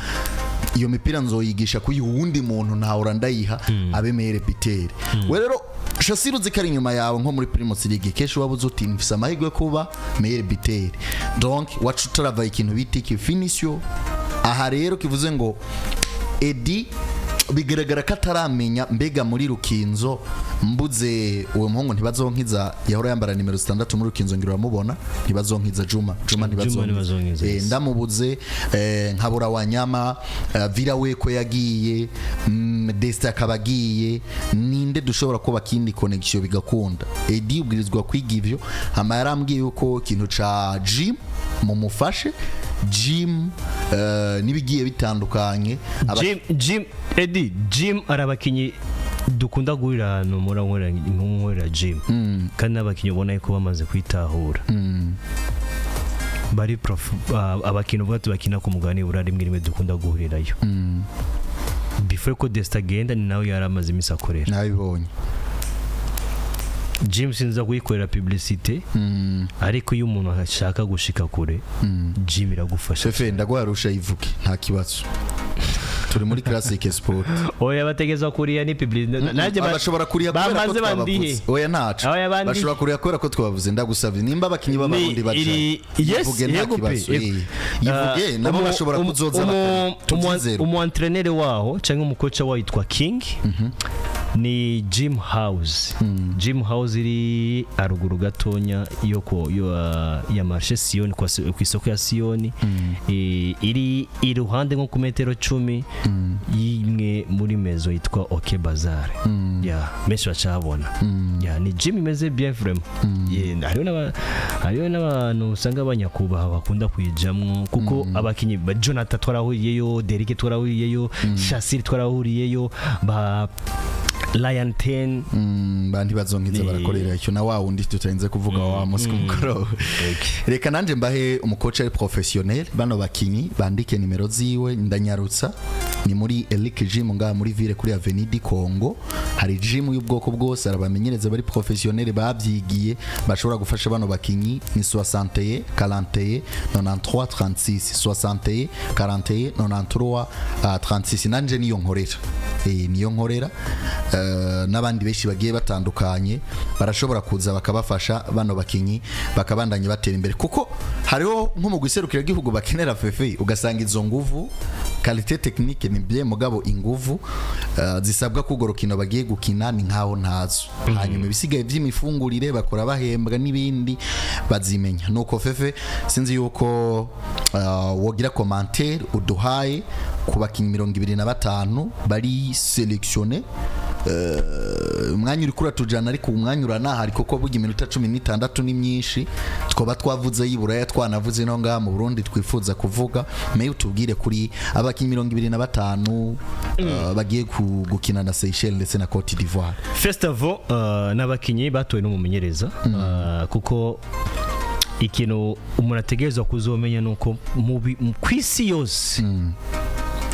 iyo mipira nzoyigisha kuyi wundi muntu ntahora ndayiha abemere Peter we rero Shassir uzikari inyuma yawe nko muri Primus League kesho wabuze uti mfise amahirwe kuba meilleur buteur donc wacu travaye ikintu bitiki finisio aha rero kivuze ngo Edi bigaragara ko ataramenya mbega muri Rukinzo mbuze uwo muhungu ntibazonkiza yahora yambara nimero 6 muri Rukinzo ngira uramubona ntibazonkiza Juma ntibazonkiza ndamubuze nkabura wanyama vira we ko yagiye Desta akabagiye ninde dushobora kuba kindi connection bigakunda Edi ubwirizwa kwiga ivyo hama yarambwiye yuko kintu ca gym mumufashe gym nibigiye bitandukanye gym Edi gym arabakinyi dukunda guhurira ahantu nkora gym kandi abakinyi ubona ko bamaze kwitahura bari abakinyi ubwo bakina ku mugani burari rimwe dukunda guhurirayo before ko Desta agenda ni nawe yaramaze imisi akorera nabibonye gym sinza kuyikorera publicité ariko iyo umuntu ashaka gushika kure gym iragufasha shefe ndagwarusha ivuke nta kibazo turi muri classic sport oya bategeza kuriya ni publicité naje bashobora kuriya kubera ko twabavuze oya ntacu bashobora kuriya kubera ko twabavuze ndagusavye nimba abakinyi b'abarundi baca ivuge nta kibazo ivuge nabo bashobora kuzoza umu entraîneur waho cyangwa umukocha witwa King ni Gym House Gym House iri aruguru gatonya ya marché Sion ku isoko ya Sion iri iruhande nko ku metero 10 yimwe muri mezo yitwa OK Bazaar meshi bacabona ni gym imeze bien vraiment hariyo n'abantu usanga abanyakubaha bakunda kuyijamwo kuko abakinyi ba Jonathan twarahuriyeyo Derek twarahuriyeyo Shassir twarahuriyeyo ba Lion 10 bandi bazonkiza barakorera icyo na wawo ndi tutarinze kuvuga wa Moscow mukoro reka nanje mbahe umukocha ari professionnel bano bakinyi bandike nimero ziwe ndanyarutsa ni muri Elite Gym nga muri ville kuri Avenue du Congo hari gym y'ubwoko bwose arabamenyereza bari professionnel babyigiye bashobora gufasha bano bakinyi ni 61 41 93 36 61 41 93 36 nanje niyo nkorera niyo nkorera n'abandi beshi bagiye batandukanye barashobora kuza bakabafasha bano bakinyi bakabandanye batera imbere kuko hariho nko mu guserukira gihugu bakenera fefe ugasanga izo nguvu qualité technique ni bien mugabo inguvu zisabwa kugorokino bagiye gukina ni nkaho ntazo hanyuma bisigaye by'imifungurire bakora bahembwa n'ibindi bazimenya nuko fefe sinzi yuko wogira commentaire uduhaye kubakinyi 25 bari sélectionné umwanya uri kura tujana ariko umwanya urana hari koko bugi minota 16 ni myinshi twoba twavuze yiburaya twanavuze no nga mu Burundi twifuza kuvuga me utubwire kuri abakinyi 25 bagiye gukina na Seychelles ndetse na Cote d'Ivoire. First of all n'abakinyi batowe n'umumenyereza kuko ikintu umuntu ategerezwa kuzomenya nuko kwisi yose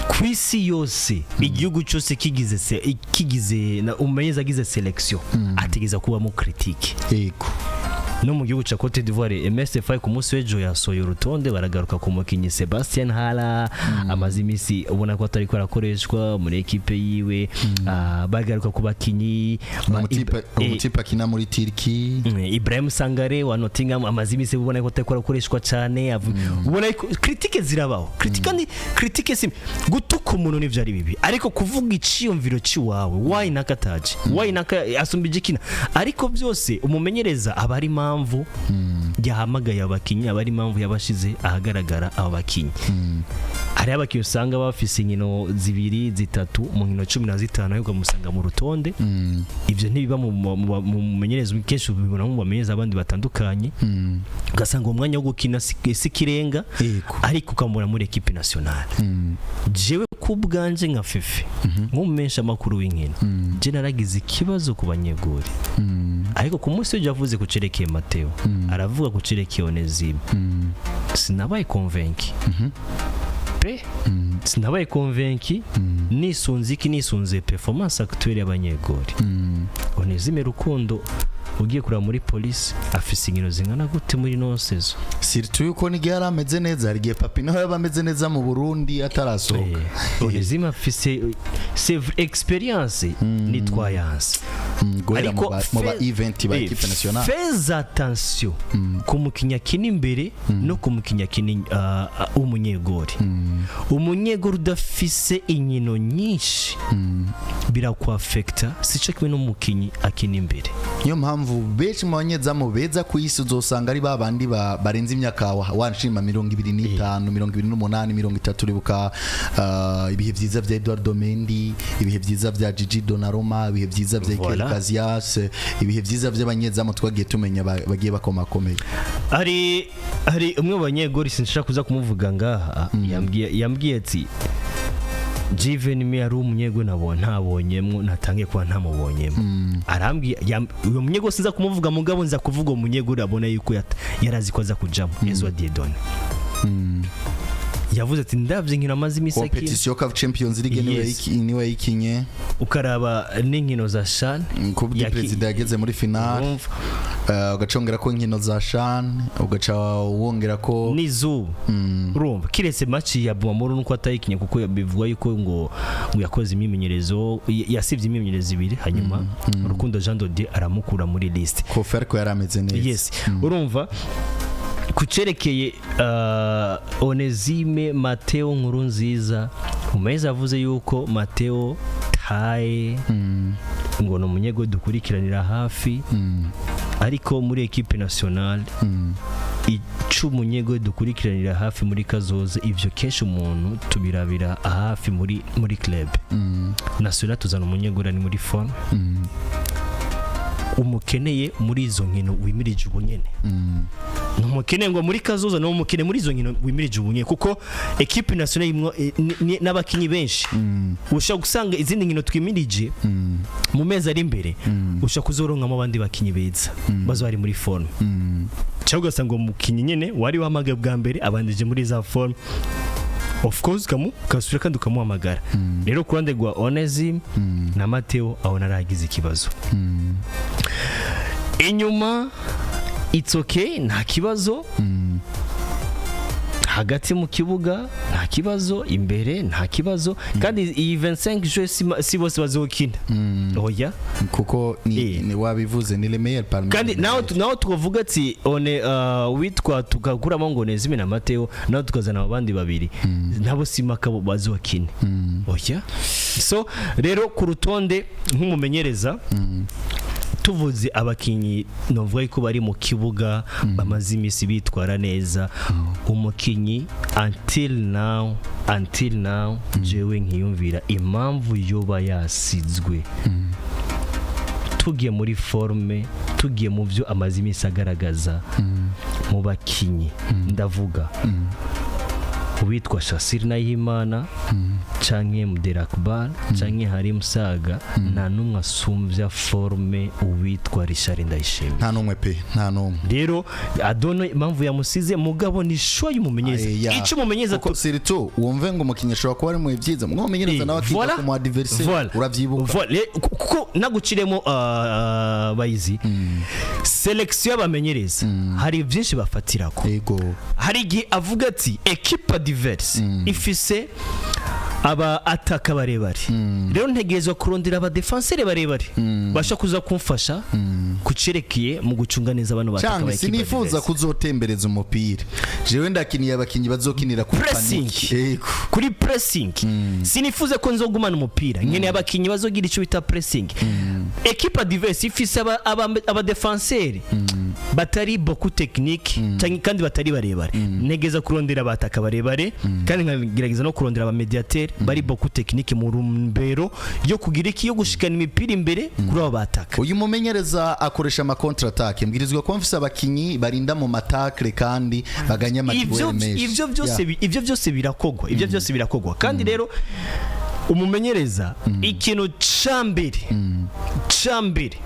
kwisi yose igihugu cyose kigize na umenyeza gize selection ategeza kuba mu critique yego no mu gihugu cya Cote d'Ivoire MSF ku munsi w'ejo yasohoye urutonde baragaruka ku mukinyi Sebastien Hala amazimisi ubona ko atari ko arakoreshwa muri equipe yiwe bagaruka ku bakinyi umutipa kina muri Turkey Ibrahim Sangare wa Nottingham amazimisi ubona ko atari ko arakoreshwa cyane ubona ko critique zirabaho critique sim gutuka umuntu n'ivyo ari bibi ariko kuvuga iciyumviro ciwawe why nakataje why asumbije kina ariko byose umumenyereza abari impamvu yahamagaye abakinyi abari impamvu yabashize ahagaragara aba bakinyi hari abakinyi usanga bafise inkino 2-3 mu nkino 15 ariko musanga mu rutonde ivyo ntibiba mu menyereza kenshi bibona mu bamenyereza abandi batandukanye ugasanga umwanya wo gukina sikirenga ariko ukamubona muri equipe nationale jewe kubganje nka Fefe nk'umesha makuru w'inkino je naragize ikibazo ku banyeguri ariko ku munsi yavuze kucereke Mateo aravuga kucereke Onezime sinabaye convaincu sinabaye convaincu nisunze performance actuelle y'abanyeguri Onezime Rukundo ugiye kura muri police afise inkino zingana gute muri no sezo surtout yuko ni gara ameze neza hari gihe papi naho yabameze neza mu Burundi atarasohoka Onezime afise c'est experience nettoyance ariko mu ba event ba equipe nationale fais attention ku mukinya kini imbere no ku mukinya kini umunyegori umunyegori udafise inkino nyinshi birakwafecta sico kimwe n'umukinyi akini imbere. Niyo mpamvu benshi mu banyezamu beza ku isi uzosanga ari babandi barenze imyaka wanshima 25 28 30 ribuka ibihe vyiza vya Eduardo Mendy, ibihe vyiza vya Gigi Donnarumma, ibihe vyiza vya Iker Casillas, ibihe vyiza vy'abanyezamu twagiye tumenya bagiye bakomakomeye. Hari umwe mu banyegori sinshaka kuza kumuvuga ngaha yambwiye ati Jiven mi ari umunyego ntabonyemo natangiye kwa ntamubonyemo arambwiye uyo munyego sinza kumuvuga mugabo nza kuvuga umunyego urabona yuko yarazi ko aza kujamo Yesu Diedone yavuze ati ndavye nkino amazi imiseki competition of Champions League niwe ikinye ukaraba n'inkino za Shan kuko president yageze muri final ugacongera ko nkino za Shan ugaca wongera ko nizu urumva kiretse match ya Bomoro nuko atayikinye kuko yabivuga yuko ngo yakoze imimenyerezo yasivye imimenyerezo ibiri hanyuma Rukundo Jean Dodier aramukura muri list ko Ferko yarameze neza. Yes urumva kucerekeye Onezime Mateo Nkurunziza umeza avuze yuko Mateo taye ngo no munyego dukurikiranira hafi ariko muri equipe nationale icumunyego dukurikiranira hafi muri kazoza ivyo kesho umuntu tubirabira hafi muri club national tuzana umunyego ni muri forme umukeneye muri izo nkino wimirije ubunyene numukeneye ngo muri kazoza no mukene muri izo nkino wimirije ubunyene kuko equipe nationale n'abakinyi benshi ushaka gusanga izindi nkino twimirije mu mezi ari imbere ushaka kuzoronka abandi bakinyi beza bazo bari muri forme cyangwa ugasanga umukinyi nyene wari wamaga bwa mbere abandije muri za forme of course kasura kandi ukamuhamagara rero kurande gwa Onezime na Mateo aho naragize ikibazo inyuma it's okay nta kibazo hagati mu kibuga nta kibazo imbere nta kibazo kandi iyi 25 jeux si bose bazokina oya kuko ni wabivuze ni le meilleur parmi kandi naho tuvuga ati one witwa tukakuramo ngo Onezime na Mateo naho tukazana abandi babiri nabo simaka bazokina oya so rero ku rutonde nk'umumenyereza tuvuze abakinyi novuga ko bari mu kibuga bamaze imisi bitwara neza umukinyi until now jewe nkiyumvira impamvu yoba yasizwe tugiye muri forme tugiye mu byo amaze imisi agaragaza mu bakinyi ndavuga uwitwa Shasir Nahimana canke Muderakbar canke Harim Saga nta numwe asumvya forme uwitwa Richard Ndayishimiye nta numwe pe nta numwe rero adono impamvu yamusize mugabo ni sho y'umumenyeza ico mumenyeza ko sirito wumve ngo mukinyesho kuba ari mu byiza mwo mumenyereza nawe akita ku mu adversaire uravyibuka kuko naguciremo bayizi selection y'abamenyereza hari byinshi bafatirako yego hari gihe avuga ati equipe diverse ifise aba ataka barebare rero ntegerezwa kurondera aba defenseur barebare basha kuza kumfasha kucerekiye mu gucunga neza abantu bataka ba equipe sinifuza kuzotembereza umupira jewe ndakiniye abakinyi bazokinira ku pressing kuri pressing sinifuza ko nzogumana umupira nyene abakinyi bazogira ico bita pressing equipe diverse ifise aba defenseur batari beaucoup technique kandi batari barebare negeza kurondera bataka barebare kandi nkagerageza no kurondera aba mediateur bari beaucoup technique mu rumbero yo kugira iki yo gushikana imipira imbere kuri abo bataka uyu mumenyereza akoresha ama contre attaque mbwirizwa ko mfise abakinyi barinda mu matakle kandi baganya amatibo menshi ivyo byose birakogwa kandi rero umumenyereza ikintu cambere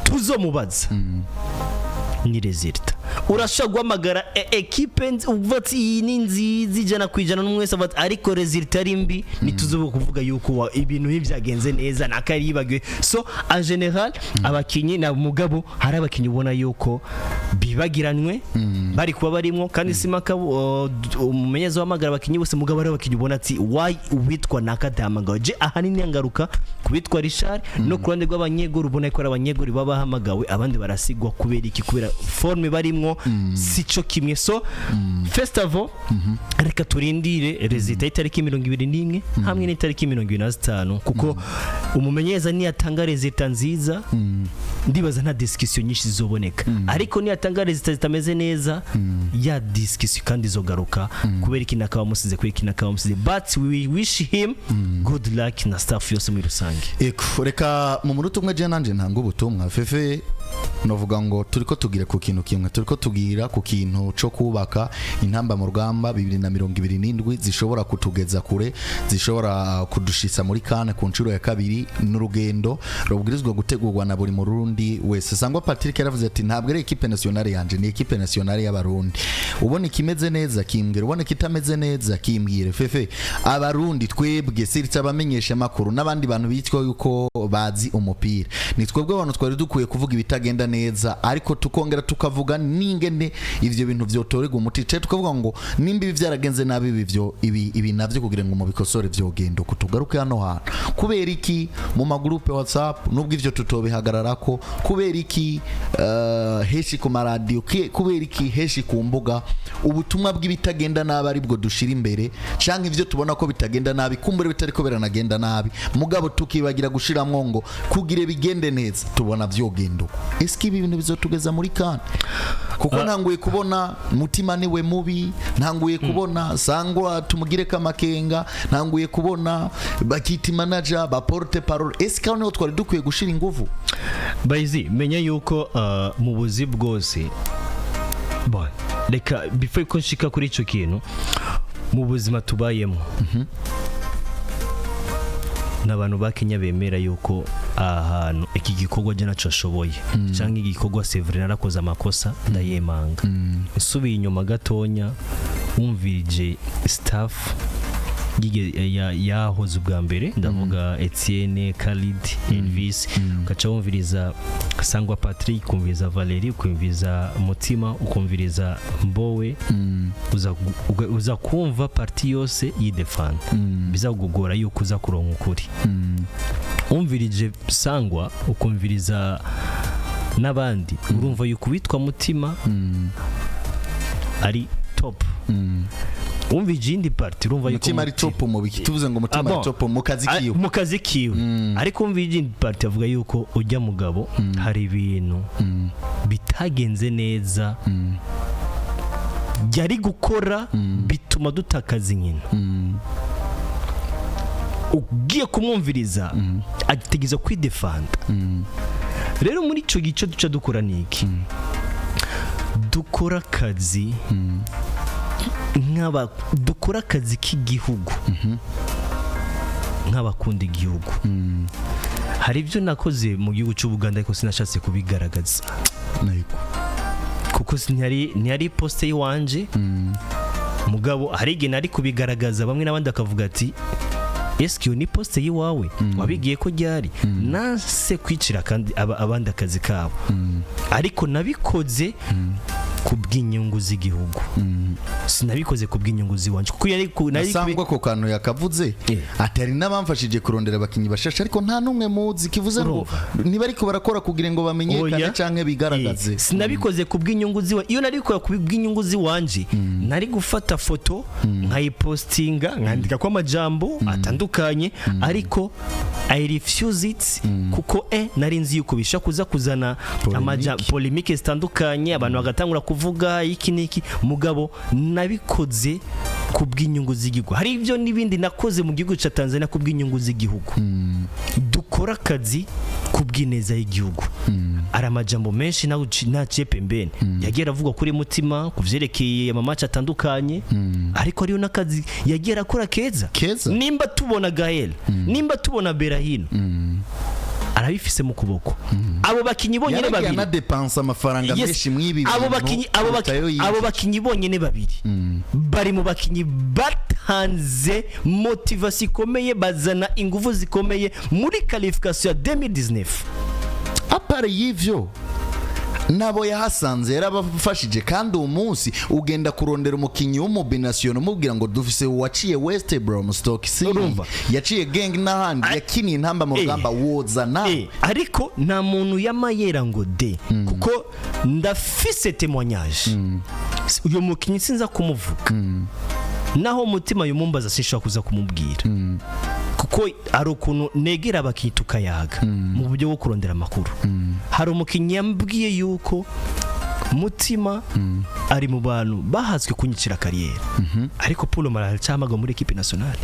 tuzomubaza ni resultat urashobora guhamagara equipe uvati iyi ni nziza ijana kwijana n'umwese avati ariko result ari mbi nituzo kuvuga yuko ibintu byagenze neza nakaribagiwe. So en general abakinyi na mugabo hari abakinyi ubona yuko bibagiranwe bari kuba barimo kandi simaka umumenyeza w'amagara abakinyi bose mugabo ari abakinyi ubona ati why witwa nakadahamagawe je ahanini yangaruka kubitwa Richard no kurande rw'abanyegoro ubona ko ari abanyegoro babahamagawe abandi barasigwa kubera iki kubera forme barimwo sico kimwe. So first of all reka turindire result itariki 21 hamwe n'itariki 25 kuko umumenyeza ni atanga result nziza ndibaza nta discussion nyinshi zizoboneka ariko ni atanga result zitameze neza ya discussion kandi zogaruka kubera iki nakaba musize kubera iki nakaba musize but we wish him good luck na staff yose muri rusange. Eko reka mu munota umwe je nanje ntanga ubutumwa fefe novuga ngo turiko tugire ku kintu kimwe turiko tugira ku kintu cyo kubaka intamba mu rugamba 2027 zishobora kutugeza kure zishobora kudushitsa muri kane ku ncuro ya kabiri n'urugendo rubwirizwa gutegurwa na buri murundi wese. Sangwa Patrick yaravuze ati ntabwo ari equipe nationale yanje ni equipe nationale y'abarundi ubona ikimeze neza kimbwira ubona kitameze neza kimbwire fefe abarundi twebwe siritse abamenyesha makuru n'abandi bantu bitwa yuko bazi umupira ni twebwe abantu twari dukwiye kuvuga ibitagenda neza ariko tukongera tukavuga ningene ivyo bintu vyotorega umuti cyo tukavuga ngo nimba ibi byaragenze nabi ibi navyo kugira ngo mubikosore vyogendo kutugaruke hano hano kubera iki mu magroupe WhatsApp nubwo ivyo tutobihagararako kubera iki heshi ku maradio kubera iki heshi ku mbuga ubutumwa bw'ibitagenda nabi aribwo dushira imbere canke ivyo tubona ko bitagenda nabi kumbure bitariko beranagenda nabi mugabo tukibagira gushiramwo ngo kugire bigende neza tubona vyogendo eski ibi bintu bizotugeza muri kane kuko ntanguye kubona mutima niwe mubi ntanguye kubona Sangwa tumugire kamakenga ntanguye kubona bakiti manager ba porte parole eski aho twari dukwiye gushira ingufu Baizi menya yuko mu buzi bwose bon reka before ko nshika kuri ico kintu mu buzima tubayemo n'abantu bakenya bemera yuko ahantu iki gikorwa je naco ashoboye cyangwa igikorwa Severina arakoze amakosa ndayemanga usubiye inyuma gatonya umvirije staff yahoze ubwa mbere ndavuga Etienne Khalid Elvis ukaca wumviriza Sangwa Patrick ukumviriza Valerie ukumviriza Mutima ukumviriza Mbowe uza kumva parti yose yidefend bizagugora yuko uza kuronka ukuri umvirije Sangwa ukumviriza nabandi urumva yuko bitwa Mutima ari top umvije indi parti urumva yuko Mutima ari top mu biki tuvuze ngo Mutima ari top mu kazi kiwe ariko umvije indi parti avuga yuko ujya mugabo hari ibintu bitagenze neza yari gukora bituma dutakaza inkino ugiye kumwumviriza agitegeza kwidefanda rero muri ico gice duca dukora niki dukora kazi dukora akazi k'igihugu nk'abakunda igihugu hari ibyo nakoze mu gihugu cy'Ubuganda ariko sinashatse kubigaragaza kuko ntiyari poste yiwanje mugabo hari igihe nari kubigaragaza bamwe n'abandi akavuga ati eske ni poste yiwawe wabigiye ko ryari nase kwicira kandi abandi akazi kabo ariko nabikoze kubw'inyungu z'igihugu sinabikoze kubw'inyungu ziwanje kuko yari Sangwa ko kantu yakavuze atari nabamfashije kurondera abakinyi bashasha ariko nta numwe muzi kivuze ngo niba ariko barakora kugira ngo bamenyekane canke bigaragaze sinabikoze kubw'inyungu ziwa iyo nari gukora kubw'inyungu ziwanje nari gufata foto nkayipostinga nkandika kwa majambo atandukanye ariko I refuse it kuko nari nzi yuko bisha kuzana polemique zitandukanye abantu bagatangura kuvuga iki niki mugabo nabikoze kubw'inyungu z'igihugu hari ibyo nibindi nakoze mu gihugu cya Tanzania kubw'inyungu z'igihugu dukora akazi kubw'ineza y'igihugu ari amajambo menshi naciye pembeni yagera avuga kuri Mutima kuvyerekeye amamacha atandukanye ariko ariyo nakazi yagera akora keza nimba tubona Gael nimba tubona Berahino arabifise mu kuboko abo bakinyi bonyene babiri yana dépense amafaranga menshi mwibi abo bakinyi bonyene babiri bari mu bakinyi batanze motivation ikomeye bazana ingufu zikomeye muri qualification ya 2019 apare y'ivyo nabo yahasanze yarabafashije kandi umunsi ugenda kurondera umukinyi w'umubination umubwira ngo dufise waciye West Brom Stoke City yaciye Gang n'ahandi yakiniye intamba mu rugamba woza na ariko nta muntu yamayera ngo de kuko ndafise témoignage uyo mukinyi sinza kumuvuga naho mutima yumumbaza sishaka kuza kumubwira kuko ari ukuntu negera bakituka yaga mu buryo bwo kurondera amakuru hari umukinyi yambwiye yuko mutima ari mu bantu bahazwe kunyicira kariyeri ariko Paulo Marara cyamaga muri equipe nationale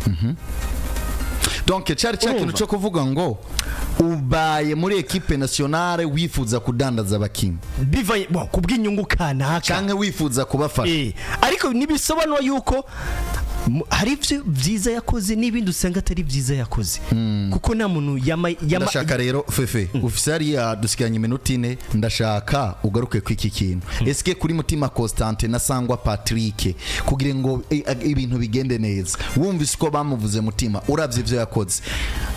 donc cyari cyakintu cyo kuvuga ngo ubaye muri equipe nationale wifuza kudandaza abakinyi bivaye kubw'inyungu kanaka canke wifuza kubafasha ariko nibisobanura yuko hari byiza yakoze n'ibindi usanga atari byiza yakoze kuko nta muntu ndashaka rero fefe officially ya dusikanye minute 4 ndashaka ugaruke ku iki kintu eske kuri mutima Constante na Sangwa Patrick kugira ngo ibintu bigende neza wumvise ko bamuvuze mutima uravye ivyo yakoze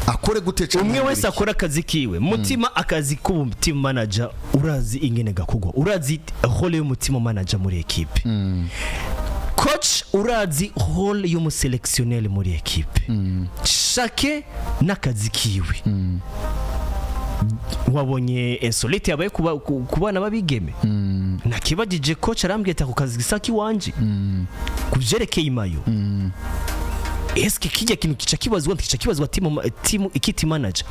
akore guteca umwe wese akora akazi kiwe mutima akazi ku team manager urazi ingene gakugwa urazi role y'umutima manager muri equipe coach urazi role y'umuselectionnel muri equipe chacun n'akazi kiwe wabonye insolite yabaye kubana babigeme nakibagije coach arambwiye ati kukazi gisaki wanje kujerekeye imayo eske kijya kintu kibazwa team kit manager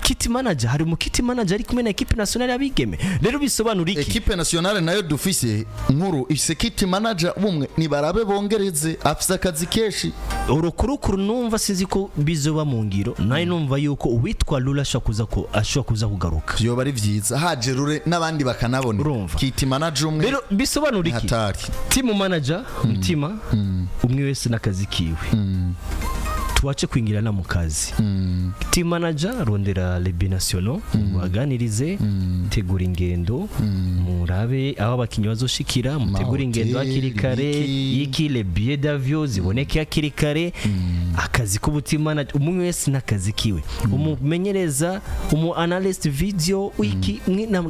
kit manager hari mu kit manager ari kumwe na equipe nationale abigeme rero bisobanura iki equipe nationale nayo dufise nkuru ise kit manager bumwe ni barabe bongereze afisa akazi keshi urukurukuru numva sinzi ko bizoba mu ngiro nayo numva yuko uwitwa Lula ashobora kuza kugaruka byo bari vyiza haje rure nabandi bakanabona kit manager umwe rero bisobanura iki team manager mutima umwe wese nakazi kiwe tuwache kuingirana mu kazi team manager rondera les binationaux baganirize tegura ingendo murabe aho abakinyi bazoshikira mutegura ingendo akiri kare yiki les billets d'avion ziboneke akiri kare akazi k'ubuteam manager umwe wese nakazi kiwe umumenyereza analyst video wiki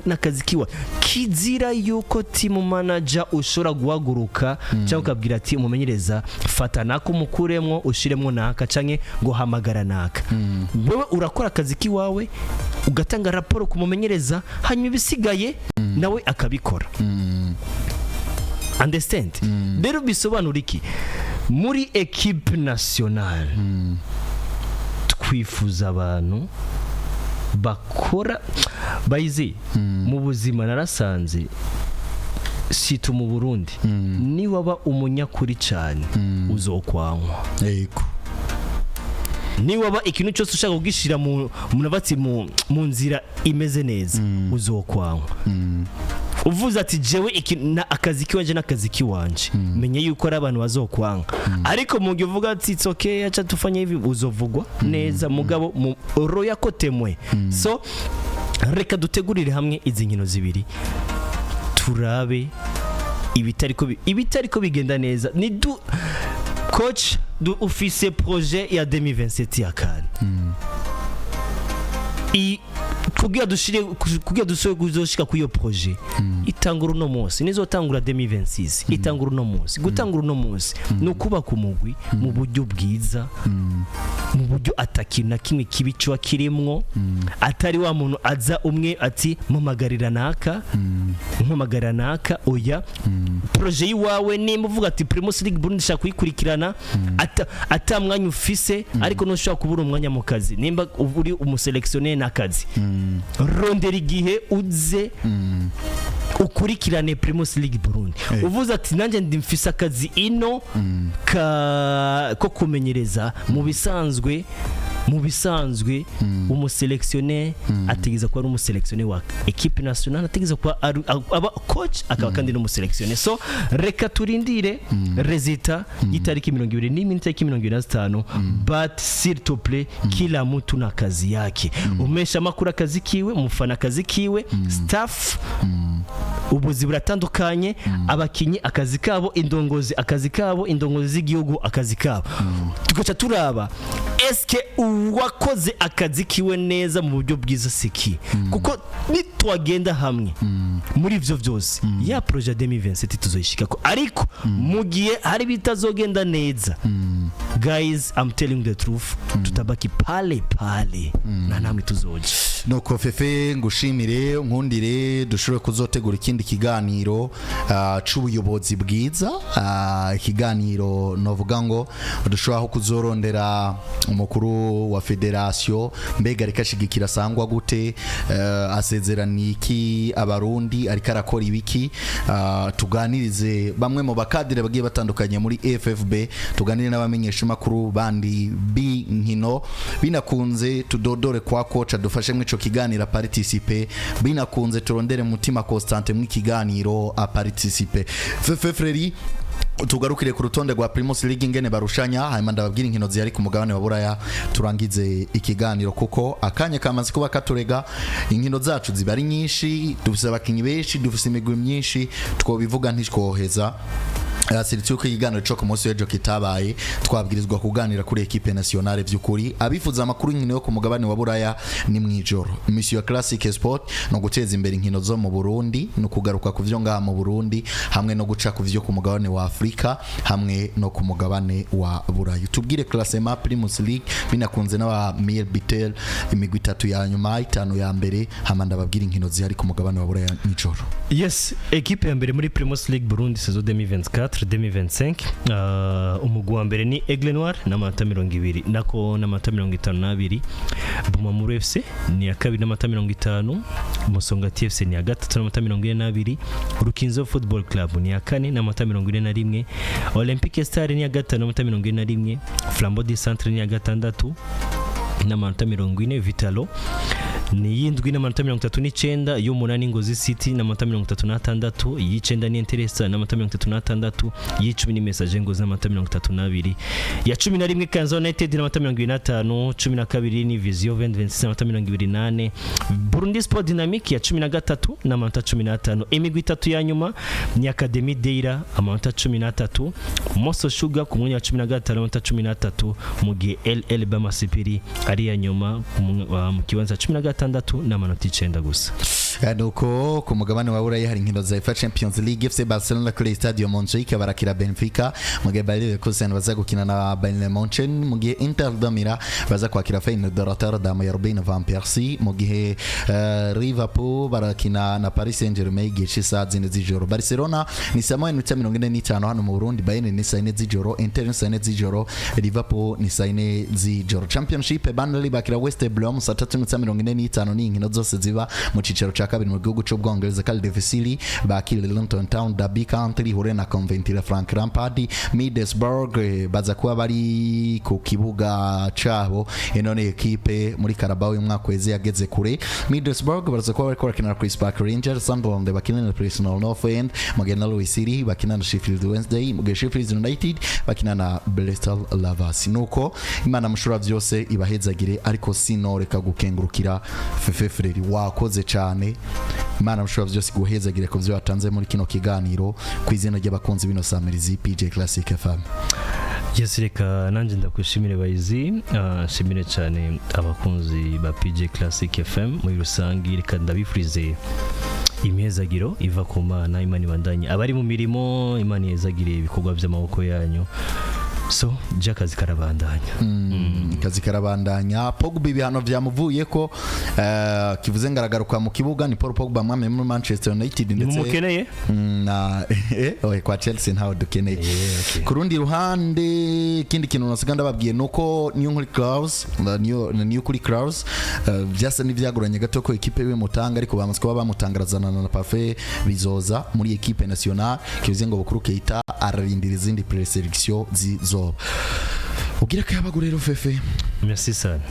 nakazi kiwe kizira yuko team manager ushora guhaguruka cyangwa ukabwira ati umumenyereza fata nako mukuremwo ushiremwo naka canke ngo hamagara naka wewe urakora akazi kiwawe ugatanga raporo kumumenyereza hanyuma ibisigaye nawe akabikora understand rero bisobanura iki muri equipe nationale twifuza abantu bakora bayizi mu buzima narasanze situ mu Burundi ni waba umunyakuri cyane uzokwankwa yego ni waba ikintu cyose ushaka kugishira mu nabatsi mu nzira imeze neza uzokwankwa uvuze ati jewe akazi kiwanje n'akazi kiwanje menye yuko ari abantu bazokwanka ariko mu gihe uvuga ati it's okay acha tufanye hivi uzovugwa neza mugabo mu roya kotemwe so reka dutegurire hamwe izi nkino zibiri turabe ibitariko bigenda neza ni coach du office projet ya 2027 ya kan kugira dushire kuzoshika kuyo projet itangura no munsi nizotangura 2026 itangura no munsi gutangura no munsi no kuba kumugwi mu buryo bwiza mu buryo atakina kimwe kibico kiremwo atari wa muntu aza umwe ati mpamagarira naka oya projet yiwawe nimba uvuga ati Primus League Burundi shaka kuyikurikirana atamwanya ufise ariko no shaka kubura umwanya mu kazi nimba uri umuselectionner nakazi rondera igihe uze ukurikirane Primus League Burundi uvuze ati nanjye ndimfisa akazi ino ko kumenyereza mu bisanzwe mu bisanzwe umuselectionnaire ategeza kuba ari umuselectionnaire wa equipe nationale ategeza kuba aba coach akaba kandi no umuselectionnaire so reka turindire resultat itariki 2025 but s'il te plaît kila mtu na kazi yake umesha makuru akazi kiwe mufana akazi kiwe staff ubuzi buratandukanye abakinyi akazi kabo indongozi akazi kabo indongozi z'igihugu akazi kabo tugaca turaba eske uwakoze akazi kiwe neza mu buryo bwiza siki kuko nitwagenda hamwe muri ivyo byose ya projet 2027 tuzoyishikako ariko mu gihe hari bitazogenda neza guys I'm telling the truth tutabaki pale na namwe tuzoje nuko fefe ngushimire nkundire dushobore kuzotegura ikindi kiganiro c'ubuyobozi bwiza ikiganiro novuga ngo dushobora kuzorondera umukuru wa federation mbega rikashigikira Sangwa gute asezerani iki abarundi ariko arakora ibiki tuganirize bamwe mu bakadire bagiye batandukanye muri FFB tuganire n'abamenyesha makuru bandi Nkino binakunze tudodore kwa coach adufashe mwico kiganira participer binakunze turondere mutima constante mwikiganiro a participer Freri tugarukire ku rutonde rwa Primus League ngene barushanya hanyuma ndababwira inkino zihari ku mugabane wa Buraya turangize ikiganiro kuko akanya kamaze kuba katurega inkino zacu ziba ari nyinshi dufise abakinyi benshi dufise imigwi myinshi twobivuga ntitwoheza Sirituko ikiganiro cyo ku munsi w'ejo kitabaye twabwirizwa kuganira kuri equipe nationale vy'ukuri abifuza amakuru inkino yo ku mugabane wa Buraya ni mwijoro Monsieur Classic Sport no guteza imbere inkino zo mu Burundi no kugaruka ku vyo ngaha mu Burundi hamwe no guca ku vyo ku mugabane wa Afrika hamwe no ku mugabane wa Buraya tubwire classement Primus League binakunze n'aba Miel Bitel imigwi 3 ya nyuma 5 ya mbere hamanda babwira inkino zihari ku mugabane wa Buraya mwijoro yes equipe ya mbere muri Primus League Burundi saison 2024-2025 umugwi wa mbere ni Aigle Noir n'amanota 20 nako n'amanota 52 Bumamuru FC ni ya kabiri n'amanota 50 Musongati FC ni ya gatatu n'amanota 42 Rukinzo Football Club ni ya kane n'amanota 41 Olympique Star ni ya gatanu n'amanota 41 Flambeau du Centre ni ya gatandatu n'amanota 40 Vitalo ni yindwi n'amanota 39 y'umunani Ngozi City n'amanota 36 y'icenda ni Interesa n'amanota 36 y'icumi ni Message Ngozi n'amanota 32 ya 11 Kanza United n'amanota 25 12 ni Vision 2026 n'amanota 28 Burundi Sport Dynamic ya 13 n'amanota 15 imigwi 3 ya nyuma ni Academy Deira amanota 13 Moso Sugar ku mwanya wa 15 n'amanota 13 mu gihe LL Bama Sipiri ari ya nyuma mu kibanza 16 n'amanota 9 gusa nuko ku mugabane wa Buraya hari inkino za UEFA Champions League FC Barcelona kuri Stadio Montjuic barakira Benfica mu gihe Bayer Leverkusen baza gukina na Bayern Munchen mu gihe Inter de Milan baza kwakira Feyenoord de Rotterdam ya Robin van Persie mu gihe Liverpool barakina na Paris Saint-Germain gihe saa 4 z'ijoro Barcelona ni saa 4:45 hano mu Burundi Bayern ni saa 4 z'ijoro Inter ni saa 4 z'ijoro Liverpool ni saa 4 z'ijoro Championship Burnley bakira West Brom saa 3:45 ni inkino zose ziba mu cicaro ca kabiri mu gihugu cyo Bwongereza Cardiff bakira Luton Town Derby County hure na Coventry Frank Lampard Middlesbrough baza kuba bari ku kibuga cabo inone equipe muri Carabao y'umwaka weze yageze kure Middlesbrough baza kuba bari korakina na Chris Park Rangers Sunderland bakina na Preston North End Magena Louis City bakina na Sheffield Wednesday mu Sheffield United bakina na Bristol Rovers nuko imana mushura vyose ibahezagire ariko sinoreka gukengurukira Freri wakoze cyane imana mushobora byose guhezagire ko byo watanze muri kino kiganiro ku izina ry'abakunzi bino Samirizi PJ Classic FM Reka nanje ndakushimire bayizi shimire cyane abakunzi ba PJ Classic FM muri rusangi reka ndabifurize imyezagiro iva ku Mana Imana ibandanye abari mu mirimo Imana yezagire ibikorwa by'amaboko yanyu so jakazi karabandanya kazi karabandanya Pogba ibihano vyamuvuye ko kivuze ngaragaruka mu kibuga ni Paul Pogba mwame muri Manchester United ndetse mukeneye na kwa Chelsea ntawe dukeneye ku rundi ruhande kindi kintu nasiganda babwiye nuko New kuri Klaus byasa n'ivyaguranye gato ko equipe we mutanga ariko bamaze kuba bamutangarazana na Parfait bizoza muri equipe nationale kivuze ngo Bukuru Keita ararindira izindi preselection zizo ugira akayabagu rero fefe. merci sana